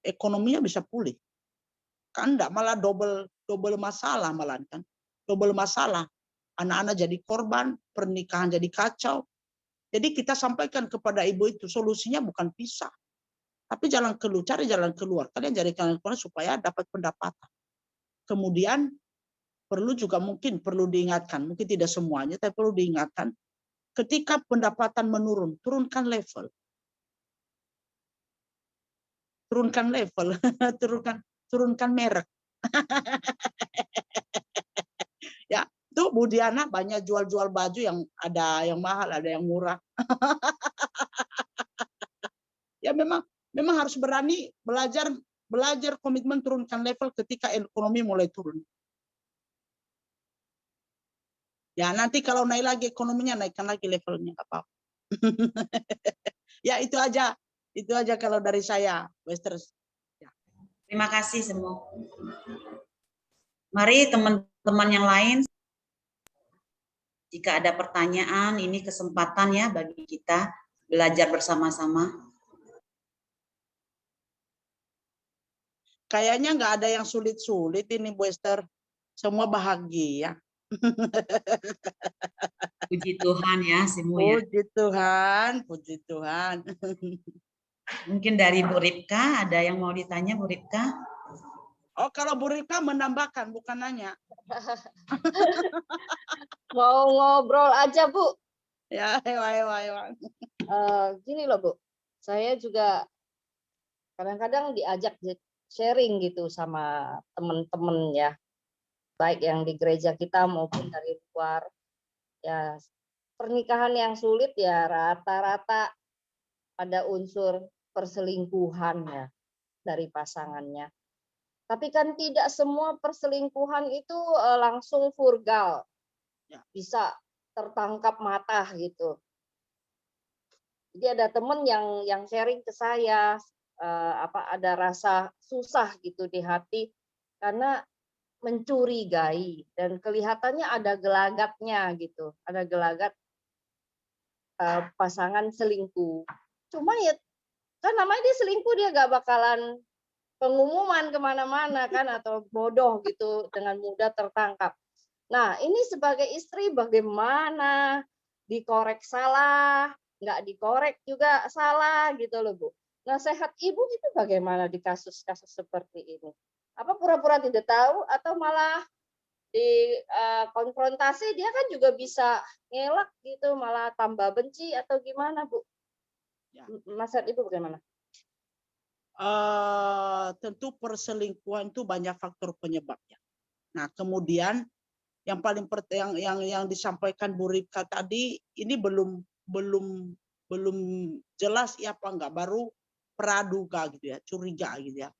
ekonominya bisa pulih. Kan enggak, malah double masalah malah kan. Double masalah. Anak-anak jadi korban, pernikahan jadi kacau. Jadi kita sampaikan kepada ibu itu solusinya bukan pisah. Tapi cari jalan keluar. Kalian cari jalan keluar supaya dapat pendapatan. Kemudian perlu diingatkan, mungkin tidak semuanya, tapi perlu diingatkan, ketika pendapatan menurun, turunkan level. Turunkan level, turunkan merek. Ya, tuh Bu Diana banyak jual-jual baju yang ada yang mahal, ada yang murah. Ya memang harus berani belajar komitmen turunkan level ketika ekonomi mulai turun. Ya nanti kalau naik lagi ekonominya, naikkan lagi levelnya, nggak apa-apa. Ya itu aja kalau dari saya, Westers. Ya. Terima kasih semua. Mari teman-teman yang lain, jika ada pertanyaan, ini kesempatan ya bagi kita belajar bersama-sama. Kayaknya nggak ada yang sulit-sulit ini, Bu Esther. Semua bahagia. Puji Tuhan ya semua ya. Puji Tuhan. Mungkin dari Bu Ripka, ada yang mau ditanya Bu Ripka? Oh, kalau Bu Ripka menambahkan, bukan nanya. Mau ngobrol aja, Bu. Ya, ayo. Gini loh, Bu. Saya juga kadang-kadang diajak sharing gitu sama teman-teman ya. Baik yang di gereja kita maupun dari luar. Ya, pernikahan yang sulit ya rata-rata ada unsur perselingkuhan ya dari pasangannya. Tapi kan tidak semua perselingkuhan itu langsung vulgar. Ya. Bisa tertangkap mata gitu. Jadi ada teman yang sharing ke saya ada rasa susah gitu di hati karena mencurigai dan kelihatannya ada gelagatnya gitu, ada gelagat pasangan selingkuh. Cuma ya kan namanya dia selingkuh, dia gak bakalan pengumuman kemana-mana kan atau bodoh gitu dengan mudah tertangkap. Nah ini sebagai istri bagaimana dikorek salah, nggak dikorek juga salah gitu loh Bu. Nasihat ibu itu bagaimana di kasus-kasus seperti ini? Apa pura-pura tidak tahu atau malah di konfrontasi dia kan juga bisa ngelak gitu, malah tambah benci atau gimana Bu? Ya. Nasihat ibu bagaimana? Tentu perselingkuhan itu banyak faktor penyebabnya. Nah, kemudian yang paling yang disampaikan Bu Ripka tadi ini belum jelas ya apa enggak, baru praduga gitu ya, curiga gitu ya.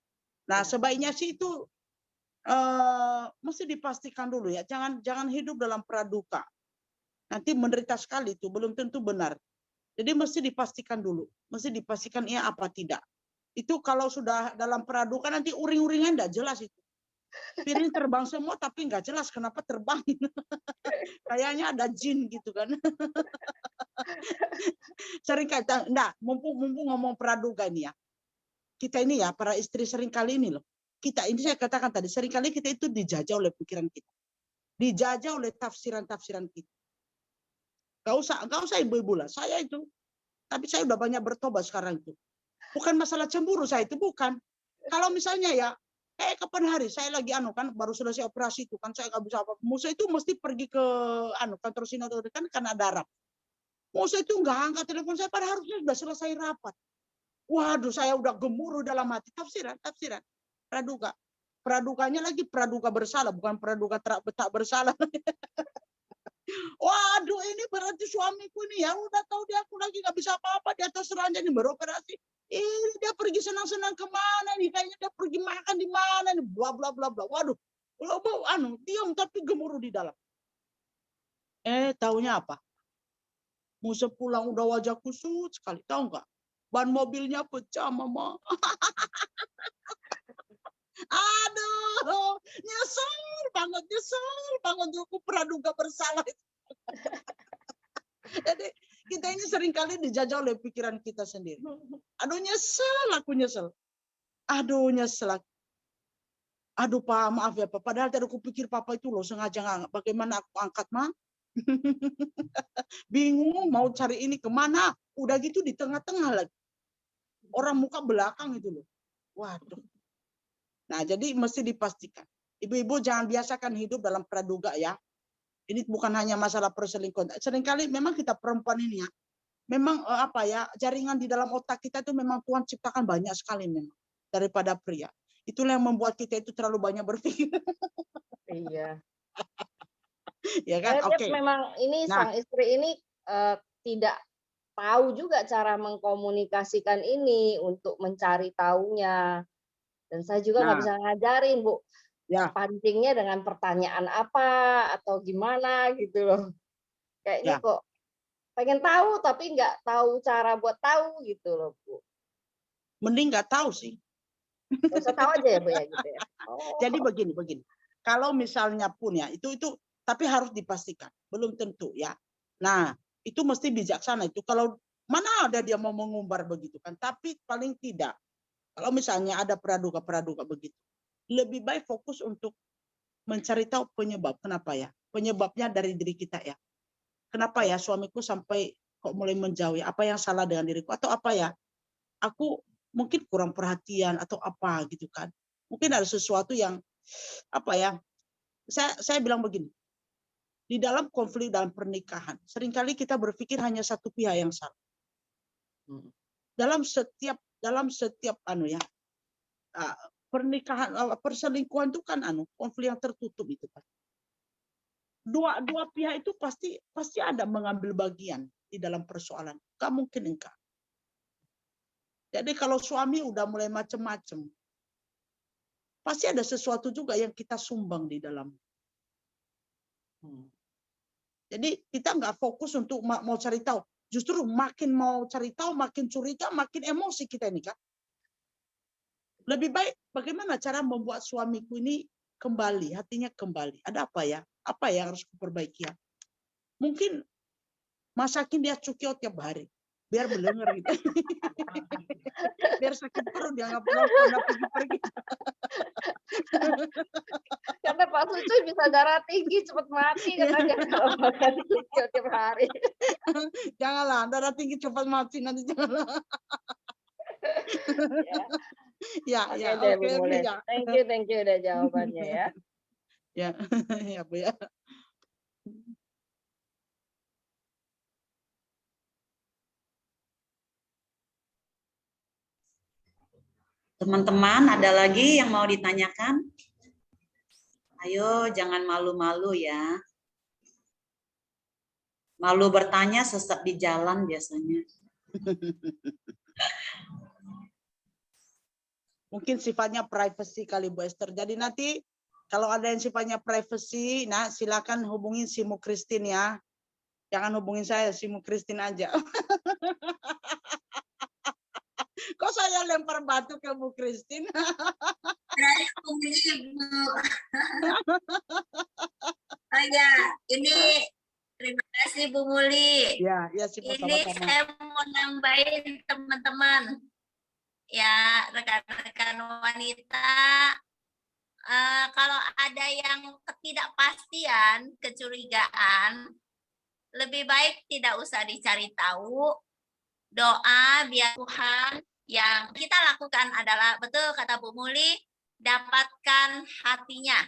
Nah, sebaiknya sih itu mesti dipastikan dulu ya, jangan hidup dalam praduga. Nanti menderita sekali itu, belum tentu benar. Jadi mesti dipastikan dulu, mesti dipastikan iya apa tidak. Itu kalau sudah dalam praduga nanti uring-uringan enggak jelas itu. Piring terbang semua tapi enggak jelas kenapa terbang. Kayaknya ada jin gitu kan. Sering kata, enggak, mumpung ngomong praduga ini ya. Kita ini ya, para istri sering kali ini loh. Kita ini saya katakan tadi, sering kali kita itu dijajah oleh pikiran kita. Dijajah oleh tafsiran-tafsiran kita. Enggak usah ibu-ibu lah, saya itu. Tapi saya udah banyak bertobat sekarang itu. Bukan masalah cemburu saya itu, bukan. Kalau misalnya ya, kapan hari saya lagi kan baru selesai operasi itu kan saya nggak bisa apa. Musa itu mesti pergi ke kantor sinode kan ada Arab. Musa itu nggak angkat telepon saya pada harusnya sudah selesai rapat. Waduh, saya udah gemuruh dalam hati. Tafsiran. Praduga. Praduganya lagi praduga bersalah, bukan praduga tak bersalah. Waduh, ini berarti suamiku ini ya udah tahu dia aku lagi nggak bisa apa-apa di atas ranjang ini beroperasi. Ini dia pergi senang-senang kemana nih? Kayaknya dia pergi makan di mana nih? Bla bla bla bla. Waduh, diam tapi gemuruh di dalam. Taunya apa? Musa pulang udah wajah kusut sekali, tahu nggak? Ban mobilnya pecah, Mama. Aduh, nyesel banget aku praduga bersalah. Jadi kita ini seringkali dijajah oleh pikiran kita sendiri. Aduh aku nyesel. Aduh Pak, maaf ya Pak. Padahal tadi aku pikir Papa itu loh sengaja nggak. Bagaimana aku angkat Ma? Bingung mau cari ini kemana. Udah gitu di tengah-tengah lagi. orang muka belakang itu loh. Waduh. Nah, jadi mesti dipastikan. Ibu-ibu jangan biasakan hidup dalam praduga ya. Ini bukan hanya masalah perselingkuhan. Seringkali memang kita perempuan ini ya, memang jaringan di dalam otak kita itu memang Tuhan ciptakan banyak sekali memang daripada pria. Itulah yang membuat kita itu terlalu banyak berpikir. Iya. Ya kan? Oke. Memang ini sang istri ini tidak tahu juga cara mengkomunikasikan ini untuk mencari taunya. Dan saya juga nggak bisa ngajarin, Bu. Ya. Pancingnya dengan pertanyaan apa atau gimana gitu loh. Kayaknya kok pengen tahu tapi nggak tahu cara buat tahu gitu loh, Bu. Mending nggak tahu sih. Nggak usah tahu aja ya, Bu ya gitu ya. Jadi begini. Kalau misalnya pun ya itu tapi harus dipastikan. Belum tentu ya. Nah, itu mesti bijaksana itu. Kalau mana ada dia mau mengumbar begitu kan. Tapi paling tidak. Kalau misalnya ada praduga begitu. Lebih baik fokus untuk mencari tahu penyebab. Kenapa ya? Penyebabnya dari diri kita ya. Kenapa ya suamiku sampai kok mulai menjauh ya? Apa yang salah dengan diriku? Atau apa ya? Aku mungkin kurang perhatian atau apa gitu kan. Mungkin ada sesuatu yang apa ya? Saya bilang begini. Di dalam konflik dalam pernikahan, seringkali kita berpikir hanya satu pihak yang salah. Dalam setiap pernikahan, perselingkuhan itu kan konflik yang tertutup itu kan. Dua pihak itu pasti ada mengambil bagian di dalam persoalan. Gak mungkin enggak. Jadi kalau suami udah mulai macam-macam, pasti ada sesuatu juga yang kita sumbang di dalam. Jadi kita nggak fokus untuk mau cari tahu. Justru makin mau cari tahu, makin curiga, makin emosi kita ini kan. Lebih baik bagaimana cara membuat suamiku ini kembali, hatinya kembali. Ada apa ya? Apa yang harus kuperbaiki ya? Mungkin masakin dia cukio tiap hari. Biar belenger gitu. Biar sakit perut dia nggak pergi-pergi. Karena Pak Sucu bisa darah tinggi cepat mati katanya kalau makan cukio tiap hari. Janganlah, darah tinggi cepat mati nanti janganlah. Ya, oke ya. Thank you udah jawabannya ya. Ya Bu ya. Teman-teman, ada lagi yang mau ditanyakan? Ayo, jangan malu-malu ya. Malu bertanya sesat di jalan biasanya. Mungkin sifatnya privacy kali Bu Esther. Jadi nanti kalau ada yang sifatnya privacy, nah silakan hubungin si Mu Christine ya. Jangan hubungin saya, si Mu Christine aja. Kok saya lempar batu ke Bu Christine? Oh ya, ini terima kasih Bu Muli. Ya, ini saya mau nambahin teman-teman, ya rekan-rekan wanita. Kalau ada yang ketidakpastian, kecurigaan, lebih baik tidak usah dicari tahu. Doa biar Tuhan yang kita lakukan adalah, betul kata Bu Muli, dapatkan hatinya.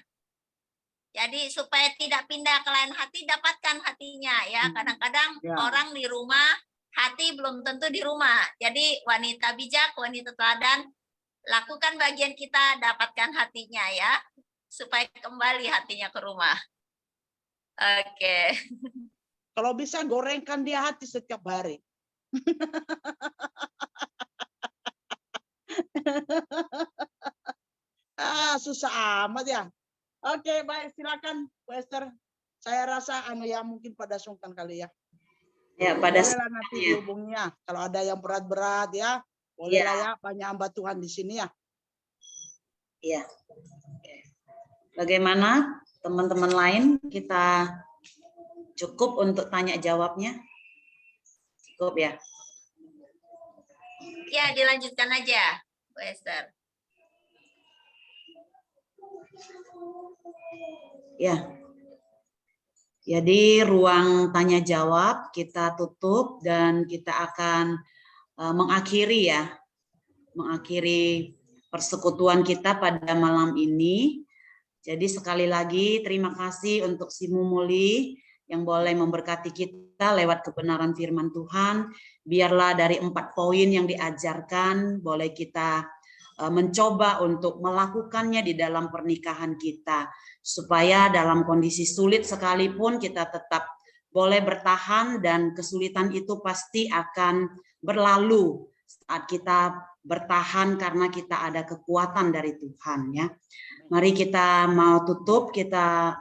Jadi supaya tidak pindah ke lain hati, dapatkan hatinya ya. Kadang-kadang orang di rumah, hati belum tentu di rumah. Jadi wanita bijak, wanita teladan, lakukan bagian kita, dapatkan hatinya ya. Supaya kembali hatinya ke rumah. Oke. Kalau bisa gorengkan dia hati setiap hari. Susah amat ya. Oke, baik, silakan Bu Esther. Saya rasa ya mungkin pada sungkan kali ya. Ya, pada bolehlah nanti dihubungnya. Kalau ada yang berat-berat ya, bolehlah ya, banyak hamba Tuhan di sini ya. Iya. Bagaimana teman-teman lain, kita cukup untuk tanya jawabnya? Cukup ya? Ya, dilanjutkan aja, Bu Esther. Ya. Jadi ruang tanya jawab kita tutup dan kita akan mengakhiri ya mengakhiri persekutuan kita pada malam ini. Jadi sekali lagi terima kasih untuk si Mumuli yang boleh memberkati kita lewat kebenaran firman Tuhan. Biarlah dari 4 poin yang diajarkan boleh kita mencoba untuk melakukannya di dalam pernikahan kita. Supaya dalam kondisi sulit sekalipun kita tetap boleh bertahan, dan kesulitan itu pasti akan berlalu saat kita bertahan karena kita ada kekuatan dari Tuhan, ya. Mari kita mau tutup, kita